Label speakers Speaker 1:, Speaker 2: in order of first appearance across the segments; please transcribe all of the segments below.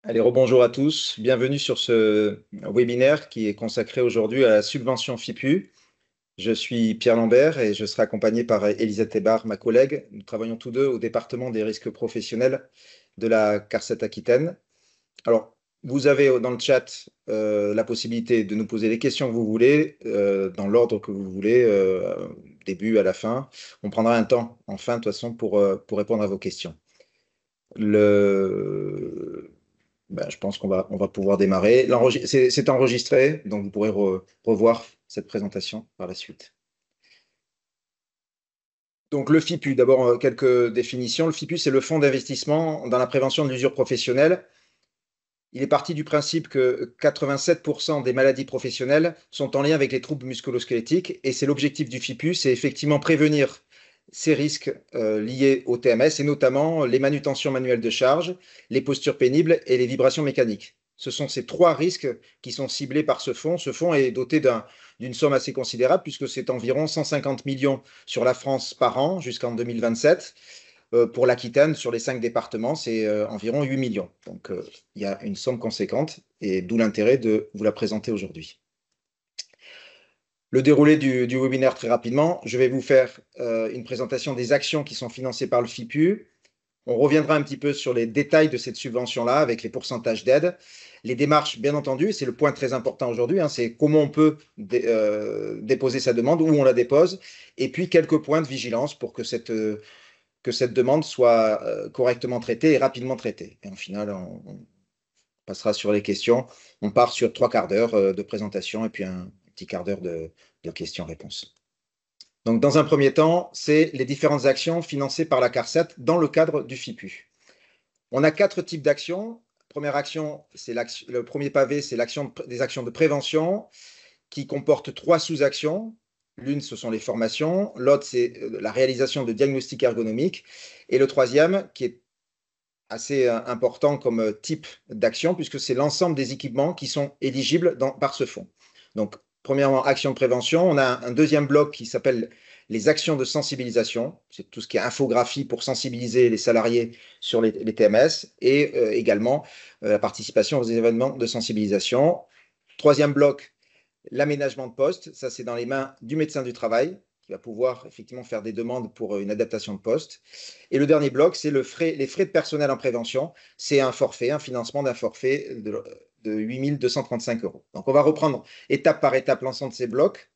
Speaker 1: Allez, rebonjour à tous. Bienvenue sur ce webinaire qui est consacré aujourd'hui à la subvention FIPU. Je suis Pierre Lambert et je serai accompagné par Elisabeth Thébar, ma collègue. Nous travaillons tous deux au département des risques professionnels de la CARSAT Aquitaine. Alors, vous avez dans le chat la possibilité de nous poser les questions que vous voulez, dans l'ordre que vous voulez, début à la fin. On prendra un temps en fin, de toute façon, pour répondre à vos questions. Je pense qu'on va pouvoir démarrer. C'est enregistré, donc vous pourrez revoir cette présentation par la suite. Donc le FIPU, d'abord quelques définitions. Le FIPU, c'est le fonds d'investissement dans la prévention de l'usure professionnelle. Il est parti du principe que 87% des maladies professionnelles sont en lien avec les troubles musculo-squelettiques et c'est l'objectif du FIPU, c'est effectivement prévenir ces risques liés au TMS et notamment les manutentions manuelles de charge, les postures pénibles et les vibrations mécaniques. Ce sont ces trois risques qui sont ciblés par ce fonds. Ce fonds est doté d'une somme assez considérable puisque c'est environ 150 millions sur la France par an jusqu'en 2027. Pour l'Aquitaine, sur les 5 départements, c'est environ 8 millions. Donc, il y a une somme conséquente et d'où l'intérêt de vous la présenter aujourd'hui. Le déroulé du webinaire très rapidement. Je vais vous faire une présentation des actions qui sont financées par le FIPU. On reviendra un petit peu sur les détails de cette subvention-là avec les pourcentages d'aide. Les démarches, bien entendu, c'est le point très important aujourd'hui, c'est comment on peut déposer sa demande, où on la dépose, et puis quelques points de vigilance pour que cette demande soit correctement traitée et rapidement traitée. Et en final, on passera sur les questions. On part sur 3/4 d'heure de présentation et puis un petit quart d'heure de questions-réponses. Donc, dans un premier temps, c'est les différentes actions financées par la CARSAT dans le cadre du FIPU. On a 4 types d'actions. Première action, le premier pavé, c'est des actions de prévention qui comportent 3 sous-actions. L'une, ce sont les formations. L'autre, c'est la réalisation de diagnostics ergonomiques. Et le troisième, qui est assez important comme type d'action, puisque c'est l'ensemble des équipements qui sont éligibles par ce fonds. Donc, premièrement, action de prévention. On a un deuxième bloc qui s'appelle les actions de sensibilisation. C'est tout ce qui est infographie pour sensibiliser les salariés sur les TMS et également la participation aux événements de sensibilisation. Troisième bloc, l'aménagement de poste. Ça, c'est dans les mains du médecin du travail qui va pouvoir effectivement faire des demandes pour une adaptation de poste. Et le dernier bloc, c'est les frais de personnel en prévention. C'est un forfait, un financement d'un forfait de 8 235 €. Donc, on va reprendre étape par étape l'ensemble de ces blocs.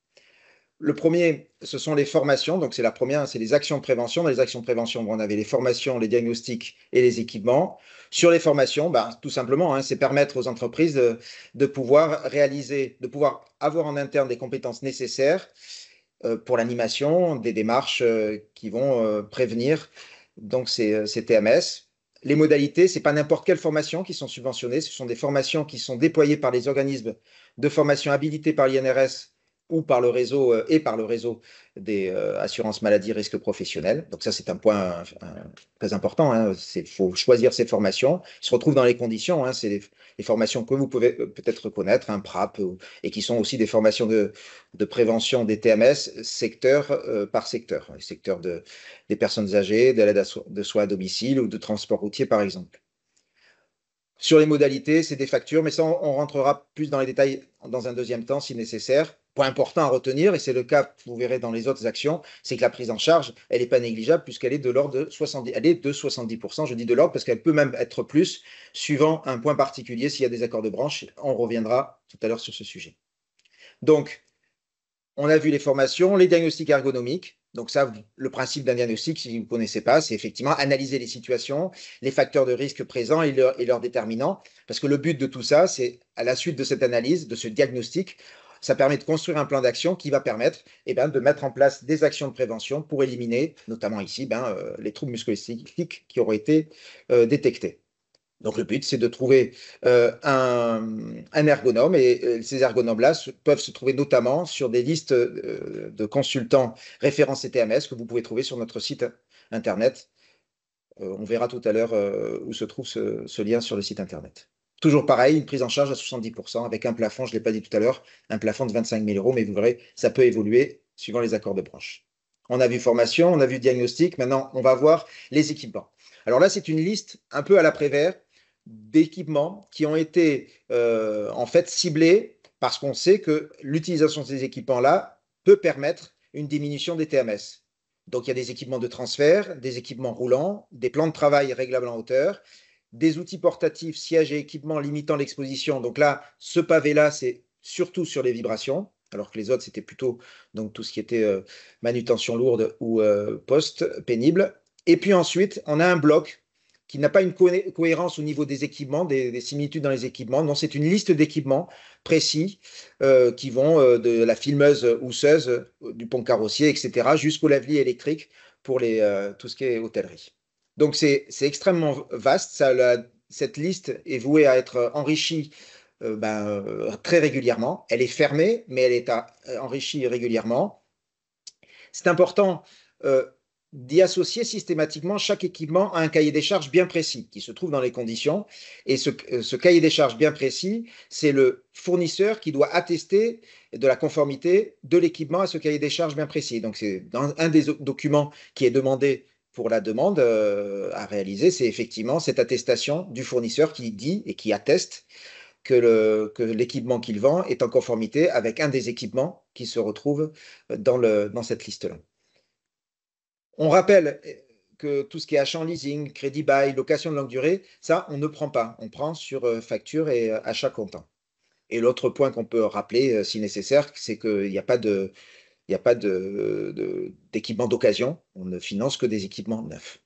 Speaker 1: Le premier, ce sont les formations. Donc, c'est la première, c'est les actions de prévention. Dans les actions de prévention, on avait les formations, les diagnostics et les équipements. Sur les formations, tout simplement, c'est permettre aux entreprises de pouvoir réaliser, de pouvoir avoir en interne des compétences nécessaires pour l'animation, des démarches qui vont prévenir donc ces TMS. Les modalités, ce n'est pas n'importe quelle formation qui sont subventionnées, ce sont des formations qui sont déployées par les organismes de formation habilités par l'INRS ou par le réseau des assurances maladie risques professionnels. Donc ça, c'est un point très important. Il faut choisir ces formations. Ils se retrouvent dans les conditions. C'est les formations que vous pouvez peut-être reconnaître, un PRAP, et qui sont aussi des formations de prévention des TMS secteur par secteur. Le secteur des personnes âgées, de l'aide de soins à domicile ou de transport routier, par exemple. Sur les modalités, c'est des factures, mais ça, on rentrera plus dans les détails dans un deuxième temps si nécessaire. Point important à retenir, et c'est le cas, vous verrez dans les autres actions, c'est que la prise en charge, elle n'est pas négligeable puisqu'elle est de l'ordre de 70%. Elle est de 70%, je dis de l'ordre parce qu'elle peut même être plus, suivant un point particulier, s'il y a des accords de branche. On reviendra tout à l'heure sur ce sujet. Donc, on a vu les formations, les diagnostics ergonomiques. Donc ça, le principe d'un diagnostic, si vous ne connaissez pas, c'est effectivement analyser les situations, les facteurs de risque présents et leurs déterminants. Parce que le but de tout ça, c'est à la suite de cette analyse, de ce diagnostic, ça permet de construire un plan d'action qui va permettre de mettre en place des actions de prévention pour éliminer, notamment ici, les troubles musculo-squelettiques qui auraient été détectés. Donc le but, c'est de trouver un ergonome et ces ergonomes-là peuvent se trouver notamment sur des listes de consultants référencés TMS que vous pouvez trouver sur notre site internet. On verra tout à l'heure où se trouve ce lien sur le site internet. Toujours pareil, une prise en charge à 70% avec un plafond, je ne l'ai pas dit tout à l'heure, un plafond de 25 000 €, mais vous verrez, ça peut évoluer suivant les accords de branche. On a vu formation, on a vu diagnostic, maintenant on va voir les équipements. Alors là, c'est une liste un peu à l'après-vert d'équipements qui ont été en fait ciblés parce qu'on sait que l'utilisation de ces équipements-là peut permettre une diminution des TMS. Donc, il y a des équipements de transfert, des équipements roulants, des plans de travail réglables en hauteur, des outils portatifs, sièges et équipements limitant l'exposition. Donc là, ce pavé-là, c'est surtout sur les vibrations, alors que les autres, c'était plutôt donc, tout ce qui était manutention lourde ou poste pénible. Et puis ensuite, on a un bloc qui n'a pas une cohérence au niveau des équipements, des similitudes dans les équipements. Non, c'est une liste d'équipements précis qui vont de la filmeuse housseuse, du pont carrossier, etc., jusqu'au lave-lit électrique pour tout ce qui est hôtellerie. Donc c'est extrêmement vaste. Cette liste est vouée à être enrichie très régulièrement. Elle est fermée, mais elle est enrichie régulièrement. C'est important d'y associer systématiquement chaque équipement à un cahier des charges bien précis qui se trouve dans les conditions. Et ce cahier des charges bien précis, c'est le fournisseur qui doit attester de la conformité de l'équipement à ce cahier des charges bien précis. Donc, c'est un des documents qui est demandé pour la demande à réaliser, c'est effectivement cette attestation du fournisseur qui dit et qui atteste que l'équipement qu'il vend est en conformité avec un des équipements qui se retrouve dans cette liste-là. On rappelle que tout ce qui est achat en leasing, crédit bail, location de longue durée, ça, on ne prend pas. On prend sur facture et achat comptant. Et l'autre point qu'on peut rappeler, si nécessaire, c'est qu'il n'y a pas d'équipement d'occasion. On ne finance que des équipements neufs.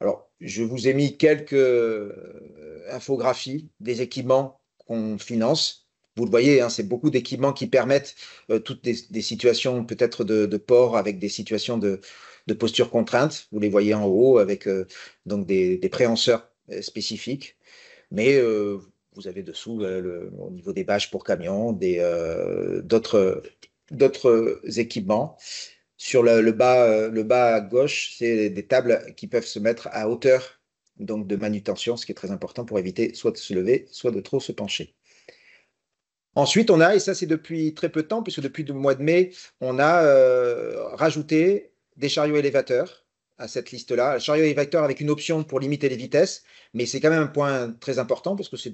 Speaker 1: Alors, je vous ai mis quelques infographies des équipements qu'on finance. Vous le voyez, hein, c'est beaucoup d'équipements qui permettent toutes des situations peut-être de port avec des situations de posture contrainte. Vous les voyez en haut avec donc des préhenseurs spécifiques. Mais vous avez dessous au niveau des bâches pour camions, d'autres équipements. Sur le bas à gauche, c'est des tables qui peuvent se mettre à hauteur donc de manutention, ce qui est très important pour éviter soit de se lever, soit de trop se pencher. Ensuite, on a, et ça c'est depuis très peu de temps, puisque depuis le mois de mai, on a rajouté des chariots élévateurs à cette liste-là. Chariot élévateur avec une option pour limiter les vitesses, mais c'est quand même un point très important parce que c'est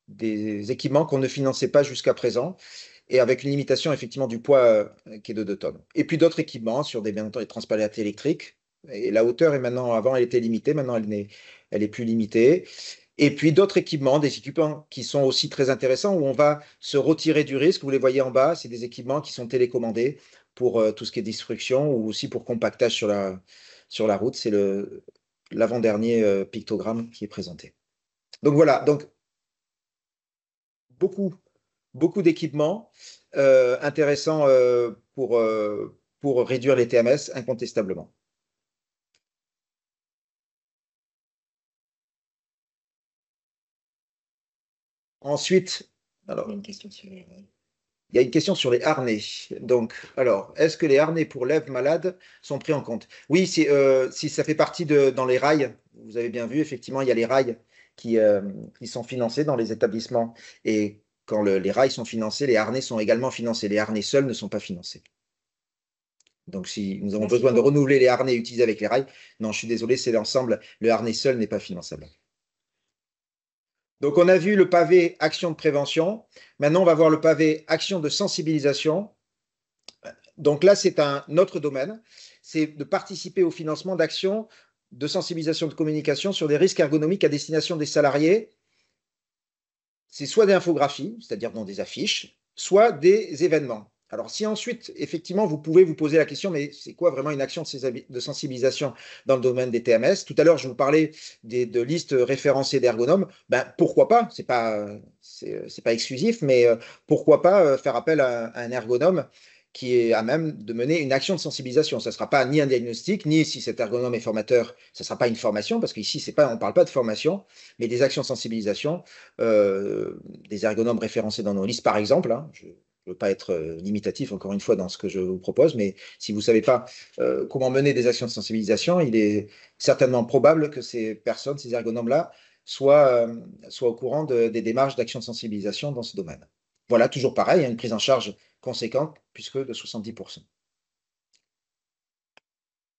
Speaker 1: des équipements qu'on ne finançait pas jusqu'à présent et avec une limitation effectivement du poids qui est de 2 tonnes. Et puis d'autres équipements sur bien entendu, les transpalettes électriques. Et la hauteur est maintenant, avant elle était limitée, maintenant elle est plus limitée. Et puis d'autres équipements, des équipements qui sont aussi très intéressants où on va se retirer du risque. Vous les voyez en bas, c'est des équipements qui sont télécommandés pour tout ce qui est destruction ou aussi pour compactage sur la route. C'est l'avant-dernier pictogramme qui est présenté. Donc voilà, donc beaucoup d'équipements intéressants pour réduire les TMS incontestablement. Ensuite, alors, il y a une question sur les harnais. Donc, alors, est-ce que les harnais pour lèvres malades sont pris en compte? Oui, si ça fait partie dans les rails, vous avez bien vu, effectivement, il y a les rails qui sont financés dans les établissements. Et quand les rails sont financés, les harnais sont également financés. Les harnais seuls ne sont pas financés. Donc, si nous avons besoin de renouveler les harnais utilisés avec les rails, non, je suis désolé, c'est l'ensemble. Le harnais seul n'est pas finançable. Donc, on a vu le pavé action de prévention. Maintenant, on va voir le pavé action de sensibilisation. Donc là, c'est un autre domaine. C'est de participer au financement d'actions de sensibilisation de communication sur des risques ergonomiques à destination des salariés. C'est soit des infographies, c'est-à-dire dans des affiches, soit des événements. Alors, si ensuite, effectivement, vous pouvez vous poser la question, mais c'est quoi vraiment une action de sensibilisation dans le domaine des TMS? Tout à l'heure, je vous parlais de listes référencées d'ergonomes. Ben, pourquoi pas? C'est pas exclusif, mais pourquoi pas faire appel à un ergonome qui est à même de mener une action de sensibilisation. Ça ne sera pas ni un diagnostic, ni si cet ergonome est formateur, ça ne sera pas une formation, parce qu'ici, on ne parle pas de formation, mais des actions de sensibilisation, des ergonomes référencés dans nos listes, par exemple. Hein, je ne veux pas être limitatif, encore une fois, dans ce que je vous propose, mais si vous ne savez pas comment mener des actions de sensibilisation, il est certainement probable que ces personnes, ces ergonomes-là, soient au courant des démarches d'action de sensibilisation dans ce domaine. Voilà, toujours pareil, il y a une prise en charge conséquente, puisque de 70%.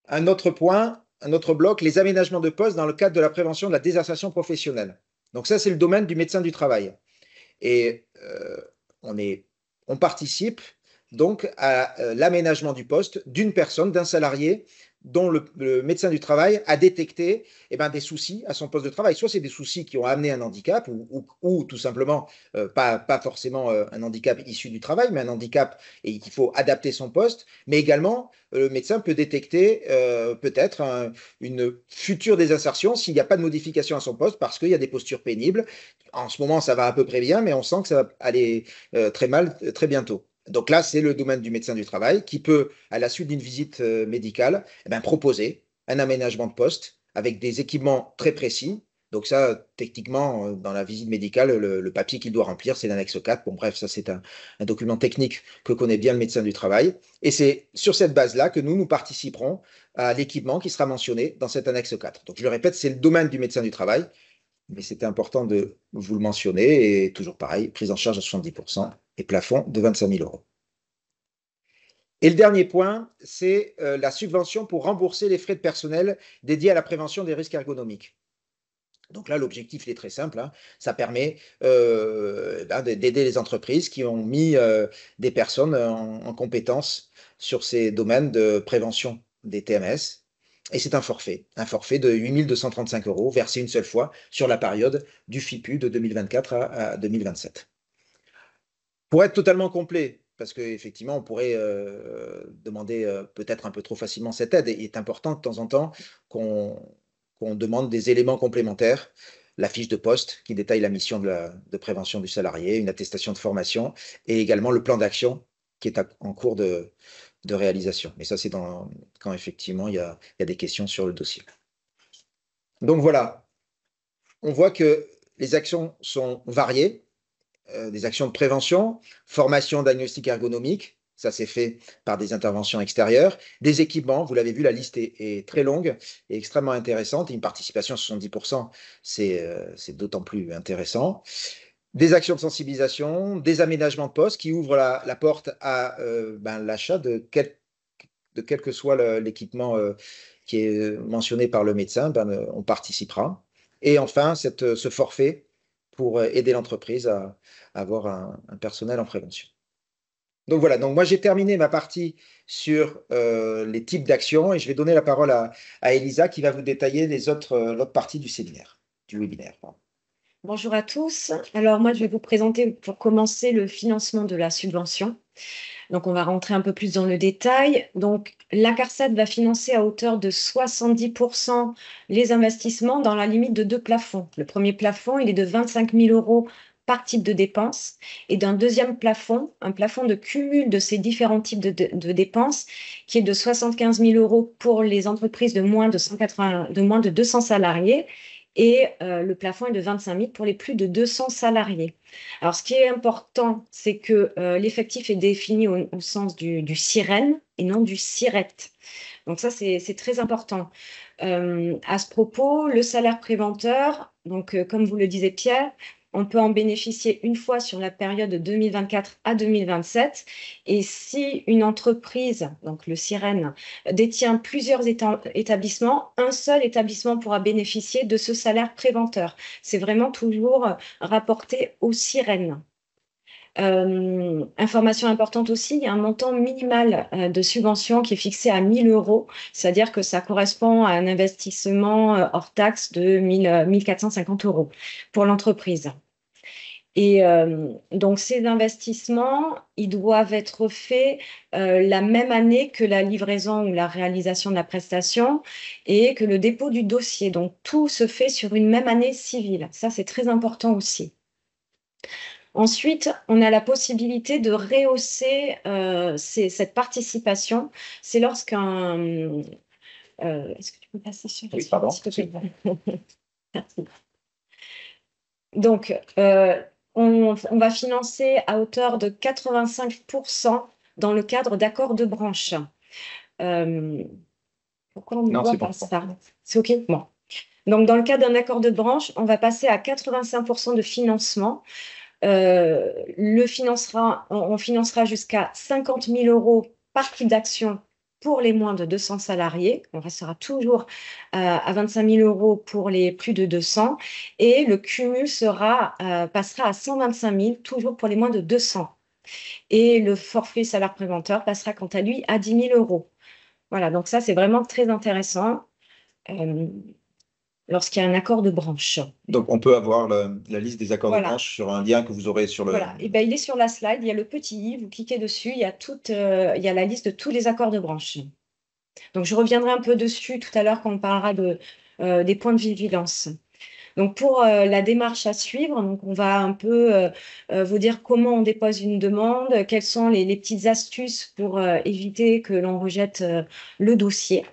Speaker 1: Un autre point, un autre bloc, les aménagements de poste dans le cadre de la prévention de la désinsertion professionnelle. Donc ça, c'est le domaine du médecin du travail. Et on participe donc à l'aménagement du poste d'une personne, d'un salarié dont le médecin du travail a détecté des soucis à son poste de travail. Soit c'est des soucis qui ont amené un handicap ou tout simplement pas forcément un handicap issu du travail, mais un handicap et qu'il faut adapter son poste. Mais également, le médecin peut détecter peut-être une future désinsertion s'il n'y a pas de modification à son poste parce qu'il y a des postures pénibles. En ce moment, ça va à peu près bien, mais on sent que ça va aller très mal très bientôt. Donc là, c'est le domaine du médecin du travail qui peut, à la suite d'une visite médicale, proposer un aménagement de poste avec des équipements très précis. Donc ça, techniquement, dans la visite médicale, le papier qu'il doit remplir, c'est l'annexe 4. Bon, bref, ça, c'est un document technique que connaît bien le médecin du travail. Et c'est sur cette base-là que nous participerons à l'équipement qui sera mentionné dans cette annexe 4. Donc je le répète, c'est le domaine du médecin du travail, mais c'était important de vous le mentionner. Et toujours pareil, prise en charge à 70% et plafond de 25 000 euros. Et le dernier point, c'est la subvention pour rembourser les frais de personnel dédiés à la prévention des risques ergonomiques. Donc là, l'objectif il est très simple, hein. Ça permet d'aider les entreprises qui ont mis des personnes en compétence sur ces domaines de prévention des TMS. Et c'est un forfait de 8 235 euros versé une seule fois sur la période du FIPU de 2024 à 2027. Pour être totalement complet, parce qu'effectivement, on pourrait demander peut-être un peu trop facilement cette aide. Il est important de temps en temps qu'on demande des éléments complémentaires, la fiche de poste qui détaille la mission de prévention du salarié, une attestation de formation et également le plan d'action qui est en cours de réalisation. Mais ça, c'est quand effectivement il y a des questions sur le dossier. Donc voilà, on voit que les actions sont variées. Des actions de prévention, formation, diagnostic ergonomique, ça c'est fait par des interventions extérieures, des équipements, vous l'avez vu, la liste est très longue et extrêmement intéressante, et une participation à 70%, c'est d'autant plus intéressant. Des actions de sensibilisation, des aménagements de poste qui ouvrent la porte à l'achat de quel que soit l'équipement qui est mentionné par le médecin, on participera. Et enfin, ce forfait pour aider l'entreprise à avoir un personnel en prévention. Donc voilà, donc moi j'ai terminé ma partie sur les types d'actions et je vais donner la parole à Elisa qui va vous détailler l'autre partie du webinaire. Pardon.
Speaker 2: Bonjour à tous. Alors moi je vais vous présenter pour commencer le financement de la subvention. Donc on va rentrer un peu plus dans le détail. Donc la CARSAT va financer à hauteur de 70% les investissements dans la limite de 2 plafonds. Le premier plafond, il est de 25 000 euros par type de dépenses, et d'un deuxième plafond, un plafond de cumul de ces différents types de dépenses, qui est de 75 000 euros pour les entreprises de moins de 200 salariés, et le plafond est de 25 000 pour les plus de 200 salariés. Alors, ce qui est important, c'est que l'effectif est défini au sens du SIREN et non du SIRET. Donc ça, c'est très important. À ce propos, le salaire préventeur, donc comme vous le disait Pierre, on peut en bénéficier une fois sur la période de 2024 à 2027. Et si une entreprise, donc le SIREN, détient plusieurs établissements, un seul établissement pourra bénéficier de ce salaire préventeur. C'est vraiment toujours rapporté au SIREN. Information importante aussi, il y a un montant minimal de subvention qui est fixé à 1 000 euros, c'est-à-dire que ça correspond à un investissement hors taxe de 1 450 euros pour l'entreprise. Et donc, ces investissements, ils doivent être faits la même année que la livraison ou la réalisation de la prestation et que le dépôt du dossier. Donc, tout se fait sur une même année civile. Ça, c'est très important aussi. Ensuite, on a la possibilité de rehausser cette participation. C'est lorsqu'un... Est-ce que tu peux passer sur
Speaker 1: Oui, pardon.
Speaker 2: Merci. Donc, on va financer à hauteur de 85% dans le cadre d'accords de branche. Pourquoi on ne voit pas ça? C'est OK? Bon. Donc, dans le cadre d'un accord de branche, on va passer à 85% de financement. On financera jusqu'à 50 000 euros par type d'action pour les moins de 200 salariés. On restera toujours à 25 000 euros pour les plus de 200 et le cumul passera à 125 000, toujours pour les moins de 200. Et le forfait salaire préventeur passera quant à lui à 10 000 euros. Voilà, donc ça, c'est vraiment très intéressant lorsqu'il y a un accord de branche.
Speaker 1: Donc, on peut avoir la liste des accords de
Speaker 2: Voilà.
Speaker 1: branche sur un lien que vous aurez sur le...
Speaker 2: Voilà, et ben, il est sur la slide, il y a le petit i, vous cliquez dessus, il y a la liste de tous les accords de branche. Donc, je reviendrai un peu dessus tout à l'heure quand on parlera des points de vigilance. Donc, pour la démarche à suivre, donc on va un peu vous dire comment on dépose une demande, quelles sont les petites astuces pour éviter que l'on rejette le dossier.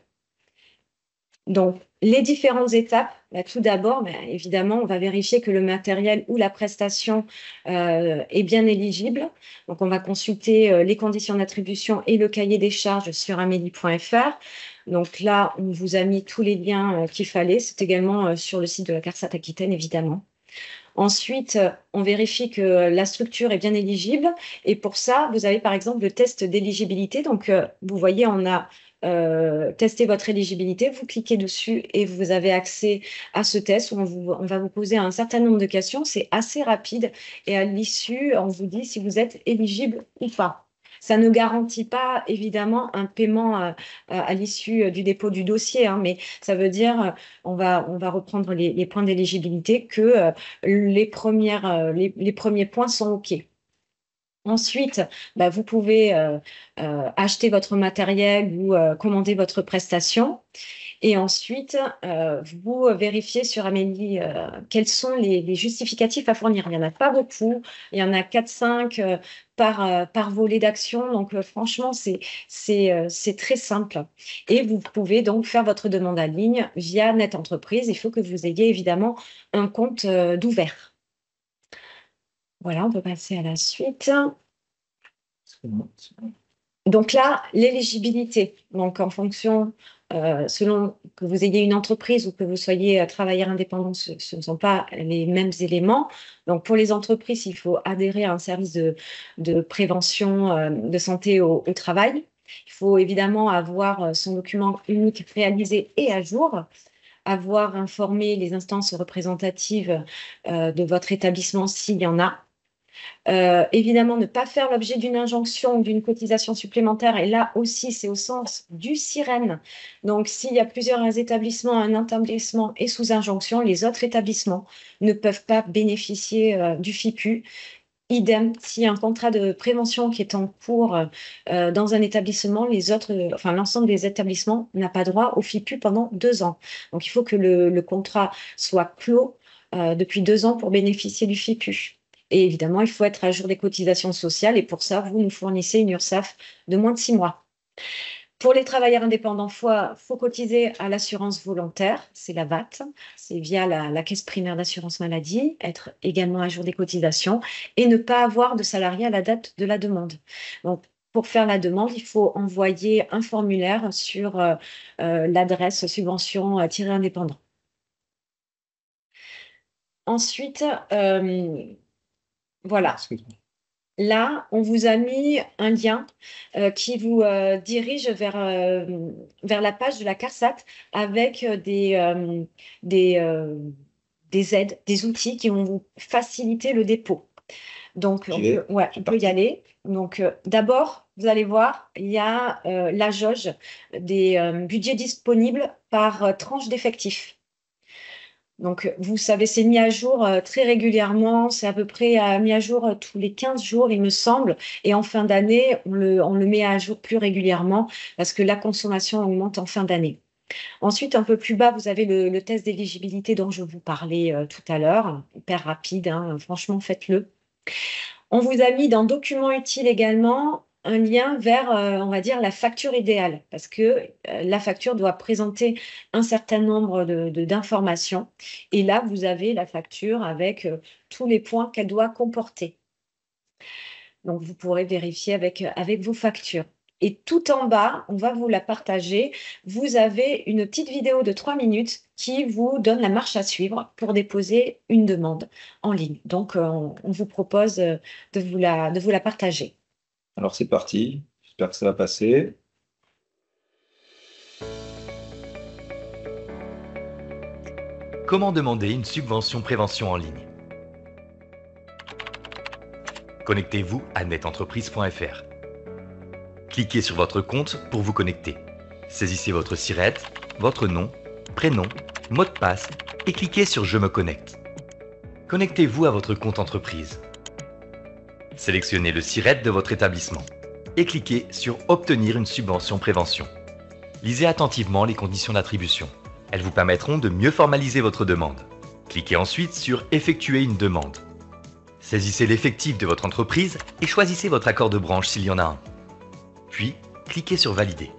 Speaker 2: Donc, les différentes étapes, tout d'abord, évidemment, on va vérifier que le matériel ou la prestation est bien éligible. Donc, on va consulter les conditions d'attribution et le cahier des charges sur amélie.fr. Donc là, on vous a mis tous les liens qu'il fallait. C'est également sur le site de la CARSAT Aquitaine, évidemment. Ensuite, on vérifie que la structure est bien éligible. Et pour ça, vous avez par exemple le test d'éligibilité. Donc, vous voyez, on a testé votre éligibilité. Vous cliquez dessus et vous avez accès à ce test où on va vous poser un certain nombre de questions. C'est assez rapide. Et à l'issue, on vous dit si vous êtes éligible ou pas. Ça ne garantit pas, évidemment, un paiement à l'issue du dépôt du dossier, hein, mais ça veut dire, on va reprendre les points d'éligibilité, que les premiers points sont OK. Ensuite, vous pouvez acheter votre matériel ou commander votre prestation. Et ensuite, vous vérifiez sur Amélie quels sont les justificatifs à fournir. Il n'y en a pas beaucoup, il y en a 4-5 par volet d'action. Donc, franchement, c'est très simple. Et vous pouvez donc faire votre demande en ligne via Net Entreprise. Il faut que vous ayez évidemment un compte d'ouvert. Voilà, on peut passer à la suite. Donc là, l'éligibilité. Donc, en fonction, selon que vous ayez une entreprise ou que vous soyez travailleur indépendant, ce ne sont pas les mêmes éléments. Donc, pour les entreprises, il faut adhérer à un service de prévention de santé au travail. Il faut évidemment avoir son document unique réalisé et à jour, avoir informé les instances représentatives de votre établissement s'il y en a. Évidemment, ne pas faire l'objet d'une injonction ou d'une cotisation supplémentaire. Et là aussi, c'est au sens du sirène. Donc, s'il y a plusieurs établissements, un établissement est sous injonction, les autres établissements ne peuvent pas bénéficier du FIPU. Idem, s'il y a un contrat de prévention qui est en cours dans un établissement, l'ensemble des établissements n'a pas droit au FIPU pendant 2 ans. Donc, il faut que le contrat soit clos depuis 2 ans pour bénéficier du FIPU. Et évidemment, il faut être à jour des cotisations sociales et pour ça, vous nous fournissez une URSSAF de moins de 6 mois. Pour les travailleurs indépendants, il faut cotiser à l'assurance volontaire, c'est la VAT, c'est via la caisse primaire d'assurance maladie, être également à jour des cotisations et ne pas avoir de salarié à la date de la demande. Donc, pour faire la demande, il faut envoyer un formulaire sur l'adresse subvention-indépendant. Ensuite, voilà. Là, on vous a mis un lien qui vous dirige vers la page de la CARSAT avec des aides, des outils qui vont vous faciliter le dépôt. Donc, on peut y aller. Donc, d'abord, vous allez voir, il y a la jauge des budgets disponibles par tranche d'effectifs. Donc, vous savez, c'est mis à jour très régulièrement. C'est à peu près mis à jour tous les 15 jours, il me semble. Et en fin d'année, on le met à jour plus régulièrement parce que la consommation augmente en fin d'année. Ensuite, un peu plus bas, vous avez le test d'éligibilité dont je vous parlais tout à l'heure. Hyper rapide, hein, franchement, faites-le. On vous a mis dans documents utiles également un lien vers, on va dire, la facture idéale, parce que la facture doit présenter un certain nombre d'informations. Et là, vous avez la facture avec tous les points qu'elle doit comporter. Donc, vous pourrez vérifier avec vos factures. Et tout en bas, on va vous la partager. Vous avez une petite vidéo de 3 minutes qui vous donne la marche à suivre pour déposer une demande en ligne. Donc, on vous propose de vous la partager.
Speaker 1: Alors, c'est parti. J'espère que ça va passer.
Speaker 3: Comment demander une subvention prévention en ligne? Connectez-vous à netentreprise.fr. Cliquez sur votre compte pour vous connecter. Saisissez votre SIRET, votre nom, prénom, mot de passe et cliquez sur Je me connecte. Connectez-vous à votre compte entreprise. Sélectionnez le SIRET de votre établissement et cliquez sur Obtenir une subvention prévention. Lisez attentivement les conditions d'attribution. Elles vous permettront de mieux formaliser votre demande. Cliquez ensuite sur Effectuer une demande. Saisissez l'effectif de votre entreprise et choisissez votre accord de branche s'il y en a un. Puis, cliquez sur Valider.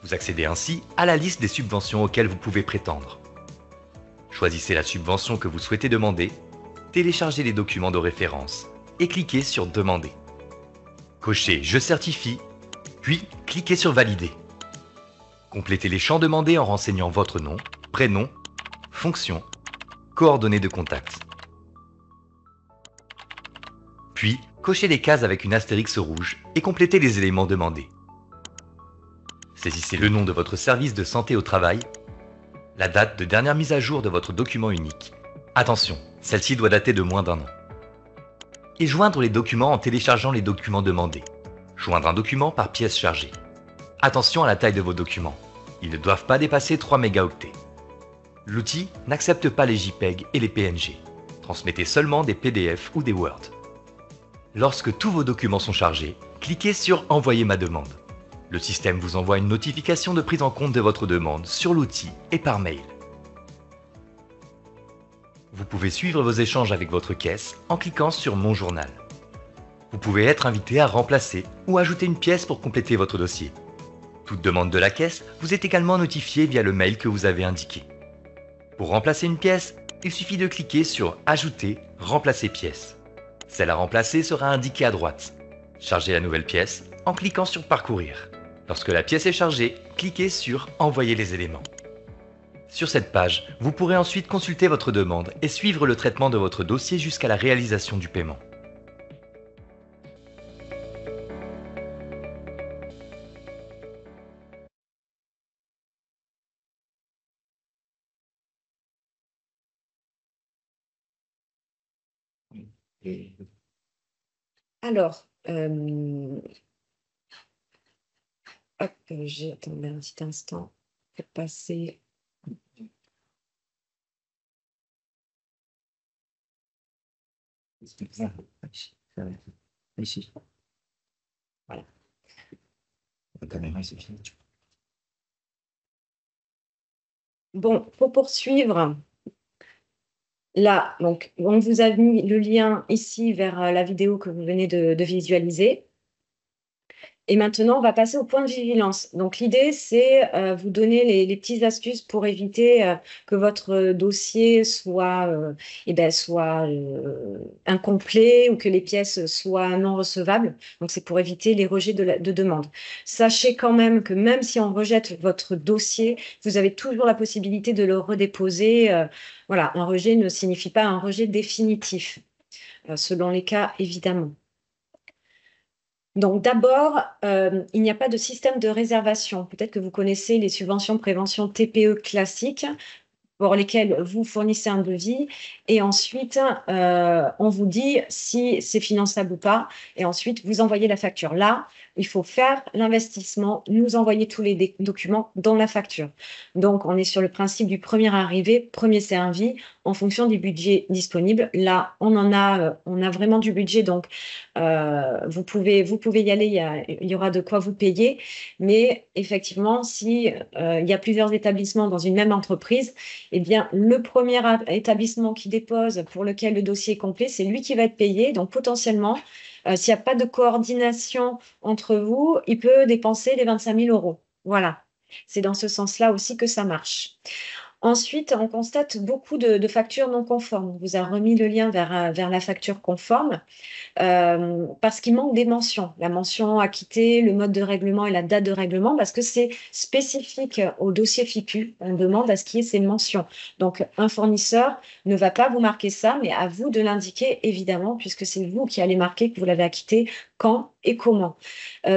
Speaker 3: Vous accédez ainsi à la liste des subventions auxquelles vous pouvez prétendre. Choisissez la subvention que vous souhaitez demander, téléchargez les documents de référence et cliquez sur Demander. Cochez Je certifie, puis cliquez sur Valider. Complétez les champs demandés en renseignant votre nom, prénom, fonction, coordonnées de contact. Puis, cochez les cases avec une astérix rouge et complétez les éléments demandés. Saisissez le nom de votre service de santé au travail, la date de dernière mise à jour de votre document unique. Attention, celle-ci doit dater de moins d'1 an. Et joindre les documents en téléchargeant les documents demandés. Joindre un document par pièce chargée. Attention à la taille de vos documents. Ils ne doivent pas dépasser 3 mégaoctets. L'outil n'accepte pas les JPEG et les PNG. Transmettez seulement des PDF ou des Word. Lorsque tous vos documents sont chargés, cliquez sur Envoyer ma demande. Le système vous envoie une notification de prise en compte de votre demande sur l'outil et par mail. Vous pouvez suivre vos échanges avec votre caisse en cliquant sur Mon journal. Vous pouvez être invité à remplacer ou ajouter une pièce pour compléter votre dossier. Toute demande de la caisse vous est également notifiée via le mail que vous avez indiqué. Pour remplacer une pièce, il suffit de cliquer sur Ajouter, remplacer pièce. Celle à remplacer sera indiquée à droite. Chargez la nouvelle pièce en cliquant sur Parcourir. Lorsque la pièce est chargée, cliquez sur Envoyer les éléments. Sur cette page, vous pourrez ensuite consulter votre demande et suivre le traitement de votre dossier jusqu'à la réalisation du paiement.
Speaker 2: Alors, hop, attendez un petit instant pour passer.
Speaker 1: Ici.
Speaker 2: Voilà.
Speaker 1: La caméra, c'est fini.
Speaker 2: Bon, pour poursuivre, là, donc, on vous a mis le lien ici vers la vidéo que vous venez de visualiser. Et maintenant, on va passer au point de vigilance. Donc, l'idée, c'est vous donner les petites astuces pour éviter que votre dossier soit, incomplet ou que les pièces soient non recevables. Donc, c'est pour éviter les rejets de demande. Sachez quand même que même si on rejette votre dossier, vous avez toujours la possibilité de le redéposer. Voilà, un rejet ne signifie pas un rejet définitif, selon les cas, évidemment. Donc d'abord, il n'y a pas de système de réservation. Peut-être que vous connaissez les subventions prévention TPE classiques pour lesquelles vous fournissez un devis et ensuite on vous dit si c'est finançable ou pas et ensuite vous envoyez la facture. Là, il faut faire l'investissement, nous envoyer tous les documents dans la facture. Donc, on est sur le principe du premier arrivé, premier servi, en fonction du budget disponible. Là, on a vraiment du budget, donc vous pouvez y aller, il y aura de quoi vous payer. Mais effectivement, si il y a plusieurs établissements dans une même entreprise, eh bien, le premier établissement qui dépose pour lequel le dossier est complet, c'est lui qui va être payé. Donc, potentiellement, s'il n'y a pas de coordination entre vous, il peut dépenser les 25 000 €. Voilà, c'est dans ce sens-là aussi que ça marche. Ensuite, on constate beaucoup de factures non conformes. On vous a remis le lien vers la facture conforme parce qu'il manque des mentions. La mention acquittée, le mode de règlement et la date de règlement, parce que c'est spécifique au dossier FIPU. On demande à ce qu'il y ait ces mentions. Donc, un fournisseur ne va pas vous marquer ça, mais à vous de l'indiquer, évidemment, puisque c'est vous qui allez marquer que vous l'avez acquitté quand et comment.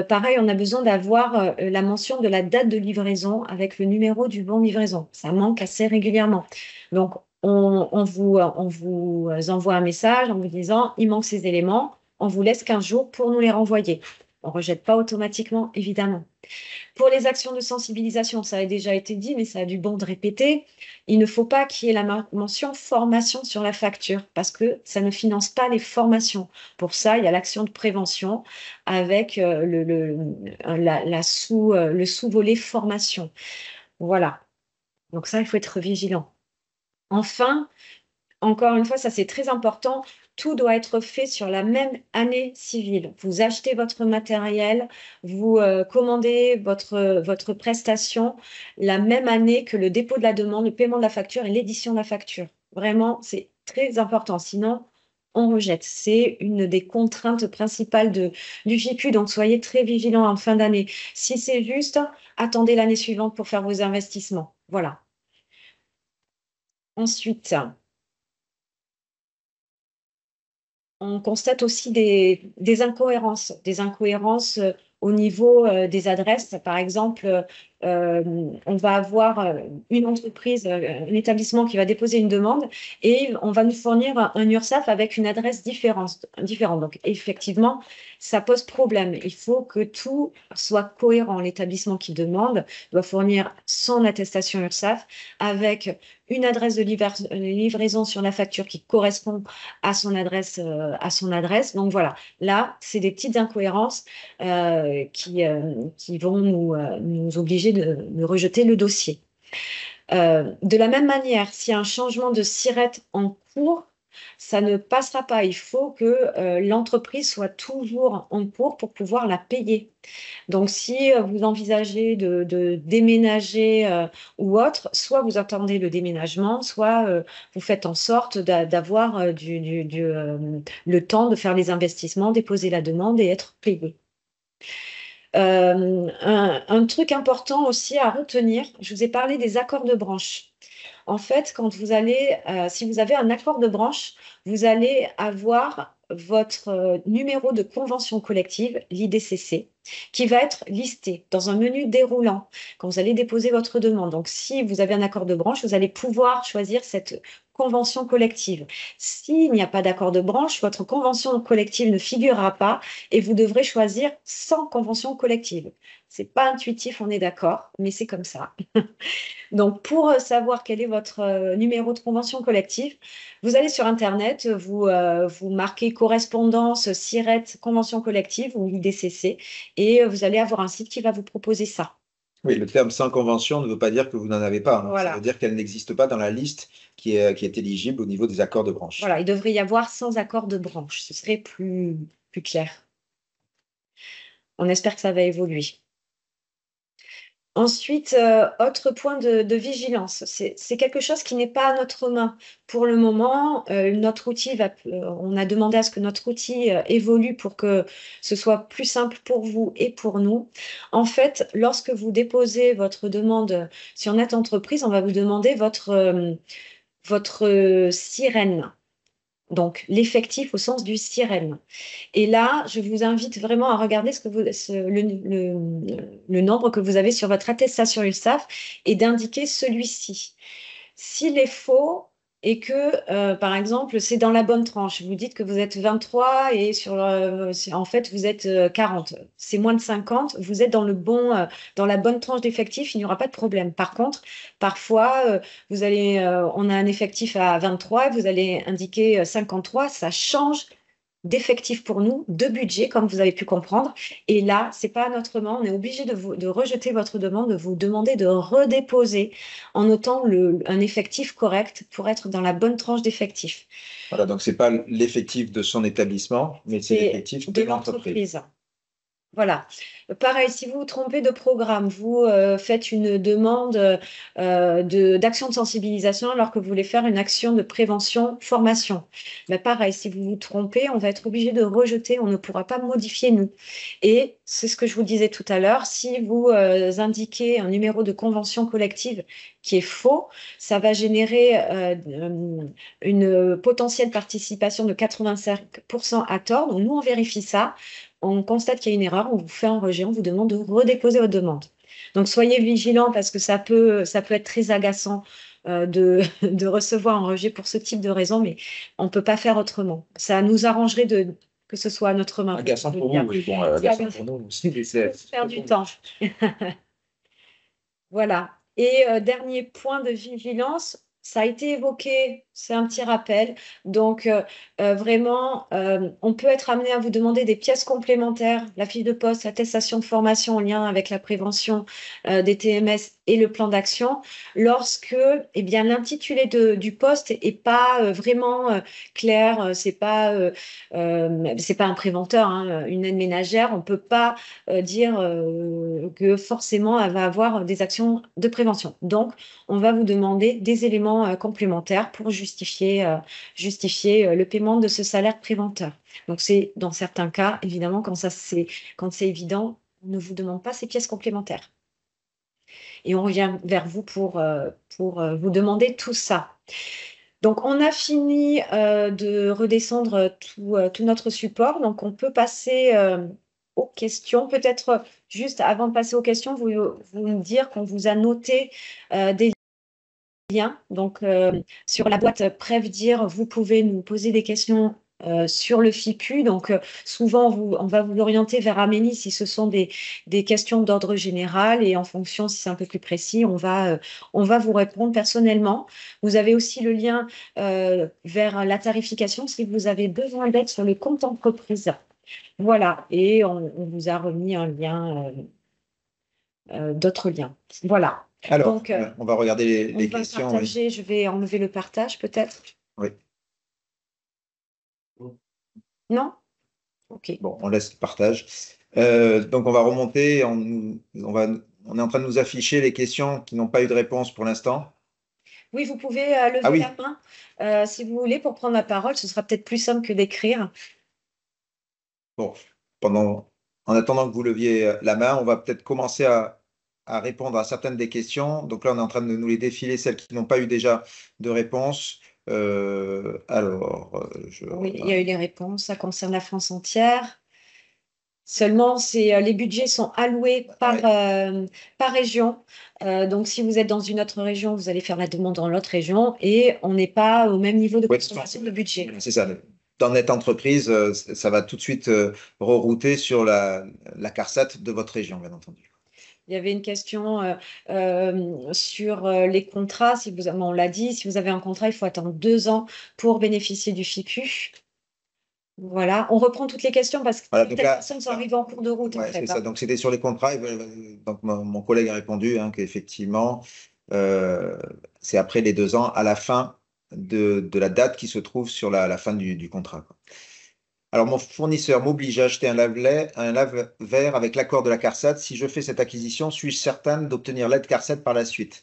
Speaker 2: Pareil, on a besoin d'avoir la mention de la date de livraison avec le numéro du bon livraison. Ça manque assez régulièrement. Donc, on vous envoie un message en vous disant « il manque ces éléments ». On vous laisse 15 jours pour nous les renvoyer. On ne rejette pas automatiquement, évidemment. Pour les actions de sensibilisation, ça a déjà été dit, mais ça a du bon de répéter. Il ne faut pas qu'il y ait la mention formation sur la facture parce que ça ne finance pas les formations. Pour ça, il y a l'action de prévention avec le sous-volet formation. Voilà. Donc ça, il faut être vigilant. Enfin, encore une fois, ça c'est très important, tout doit être fait sur la même année civile. Vous achetez votre matériel, vous commandez votre prestation la même année que le dépôt de la demande, le paiement de la facture et l'édition de la facture. Vraiment, c'est très important, sinon on rejette. C'est une des contraintes principales du FIPU, donc soyez très vigilants en fin d'année. Si c'est juste, attendez l'année suivante pour faire vos investissements. Voilà. Ensuite, on constate aussi des incohérences au niveau des adresses. Par exemple, on va avoir une entreprise, un établissement qui va déposer une demande et on va nous fournir un URSSAF avec une adresse différente. Donc, effectivement, ça pose problème. Il faut que tout soit cohérent. L'établissement qui demande doit fournir son attestation URSSAF avec une adresse de livraison sur la facture qui correspond à son adresse. Donc voilà, là, c'est des petites incohérences qui vont nous obliger de rejeter le dossier. De la même manière, s'il y a un changement de SIRET en cours, ça ne passera pas. Il faut que l'entreprise soit toujours en cours pour pouvoir la payer. Donc, si vous envisagez de déménager ou autre, soit vous attendez le déménagement, soit vous faites en sorte d'avoir le temps de faire les investissements, déposer la demande et être payé. Un truc important aussi à retenir, je vous ai parlé des accords de branche. En fait, quand vous allez, si vous avez un accord de branche, vous allez avoir votre numéro de convention collective, l'IDCC, qui va être listé dans un menu déroulant quand vous allez déposer votre demande. Donc, si vous avez un accord de branche, vous allez pouvoir choisir cette convention collective. S'il n'y a pas d'accord de branche, votre convention collective ne figurera pas et vous devrez choisir sans convention collective. C'est pas intuitif, on est d'accord, mais c'est comme ça. Donc, pour savoir quel est votre numéro de convention collective, vous allez sur Internet, vous marquez correspondance, SIRET, convention collective ou IDCC, et vous allez avoir un site qui va vous proposer ça.
Speaker 1: Oui, le terme sans convention ne veut pas dire que vous n'en avez pas. Hein.
Speaker 2: Voilà.
Speaker 1: Ça veut dire qu'elle n'existe pas dans la liste qui est éligible au niveau des accords de branche.
Speaker 2: Voilà, il devrait y avoir sans accord de branche. Ce serait plus clair. On espère que ça va évoluer. Ensuite, autre point de vigilance, c'est quelque chose qui n'est pas à notre main. Pour le moment, notre outil on a demandé à ce que notre outil évolue pour que ce soit plus simple pour vous et pour nous. En fait, lorsque vous déposez votre demande sur Net Entreprise, on va vous demander votre sirène. Donc, l'effectif au sens du sirène. Et là, je vous invite vraiment à regarder le nombre que vous avez sur votre attestation URSSAF et d'indiquer celui-ci. S'il est faux et que, par exemple, c'est dans la bonne tranche, vous dites que vous êtes 23 et en fait, vous êtes 40. C'est moins de 50, vous êtes dans la bonne tranche d'effectif, il n'y aura pas de problème. Par contre, parfois, on a un effectif à 23, vous allez indiquer 53, ça change d'effectifs pour nous, de budget, comme vous avez pu comprendre. Et là, c'est pas à notre main. On est obligé de rejeter votre demande, de vous demander de redéposer en notant un effectif correct pour être dans la bonne tranche d'effectifs.
Speaker 1: Voilà, donc c'est pas l'effectif de son établissement, mais c'est l'effectif de l'entreprise.
Speaker 2: Voilà. Pareil, si vous vous trompez de programme, vous faites une demande d'action de sensibilisation alors que vous voulez faire une action de prévention, formation. Mais pareil, si vous vous trompez, on va être obligé de rejeter, on ne pourra pas modifier nous. Et c'est ce que je vous disais tout à l'heure, si vous indiquez un numéro de convention collective qui est faux, ça va générer une potentielle participation de 85% à tort. Donc nous, on vérifie ça. on constate qu'il y a une erreur, on vous fait un rejet, on vous demande de redéposer votre demande. Donc, soyez vigilants parce que ça peut être très agaçant de recevoir un rejet pour ce type de raison, mais on ne peut pas faire autrement. Ça nous arrangerait que ce soit à notre main.
Speaker 1: Agaçant pour vous, oui. Bon, agaçant pour nous aussi.
Speaker 2: Faire du temps. Voilà. Et dernier point de vigilance, ça a été évoqué, c'est un petit rappel. Donc, vraiment, on peut être amené à vous demander des pièces complémentaires, la fiche de poste, l'attestation de formation en lien avec la prévention des TMS et le plan d'action, lorsque eh bien, l'intitulé du poste n'est pas vraiment clair, c'est pas un préventeur, hein, une aide ménagère, on ne peut pas dire que forcément elle va avoir des actions de prévention. Donc, on va vous demander des éléments complémentaires pour justifier le paiement de ce salaire préventeur. Donc, c'est dans certains cas, évidemment, quand c'est évident, on ne vous demande pas ces pièces complémentaires. Et on revient vers vous pour vous demander tout ça. Donc, on a fini de redescendre tout notre support. Donc, on peut passer aux questions. Peut-être juste avant de passer aux questions, vous me dire qu'on vous a noté des liens. Donc, sur la boîte Prévenir, vous pouvez nous poser des questions sur le FIPU. Donc, souvent, on va vous orienter vers Amélie si ce sont des questions d'ordre général et en fonction, si c'est un peu plus précis, on va vous répondre personnellement. Vous avez aussi le lien vers la tarification si vous avez besoin d'aide sur le compte entreprise. Voilà, et on vous a remis un lien, d'autres liens. Voilà.
Speaker 1: Alors,
Speaker 2: donc,
Speaker 1: on va regarder les questions.
Speaker 2: Partager, oui. Je vais enlever le partage peut-être.
Speaker 1: Oui.
Speaker 2: Non? Ok.
Speaker 1: Bon, on laisse le partage. Donc, on va remonter. On est en train de nous afficher les questions qui n'ont pas eu de réponse pour l'instant.
Speaker 2: Oui, vous pouvez lever la main si vous voulez pour prendre la parole. Ce sera peut-être plus simple que d'écrire.
Speaker 1: Bon, en attendant que vous leviez la main, on va peut-être commencer à répondre à certaines des questions. Donc là, on est en train de nous les défiler, celles qui n'ont pas eu déjà de réponse.
Speaker 2: Oui, il y a eu les réponses. Ça concerne la France entière. Seulement, les budgets sont alloués par région. Donc, si vous êtes dans une autre région, vous allez faire la demande dans l'autre région et on n'est pas au même niveau de consommation de budget.
Speaker 1: C'est ça. Dans Net Entreprise, ça va tout de suite rerouter sur la CARSAT de votre région, bien entendu.
Speaker 2: Il y avait une question sur les contrats. On l'a dit, si vous avez un contrat, il faut attendre 2 ans pour bénéficier du FIPU. Voilà, on reprend toutes les questions parce que certaines personnes sont arrivées en cours de route.
Speaker 1: Ouais, c'est ça. Donc, c'était sur les contrats. Donc, mon collègue a répondu qu'effectivement, c'est après les 2 ans, à la fin de la date qui se trouve sur la fin du contrat, quoi. Alors, mon fournisseur m'oblige à acheter un lave-verre avec l'accord de la CARSAT. Si je fais cette acquisition, suis-je certaine d'obtenir l'aide CARSAT par la suite?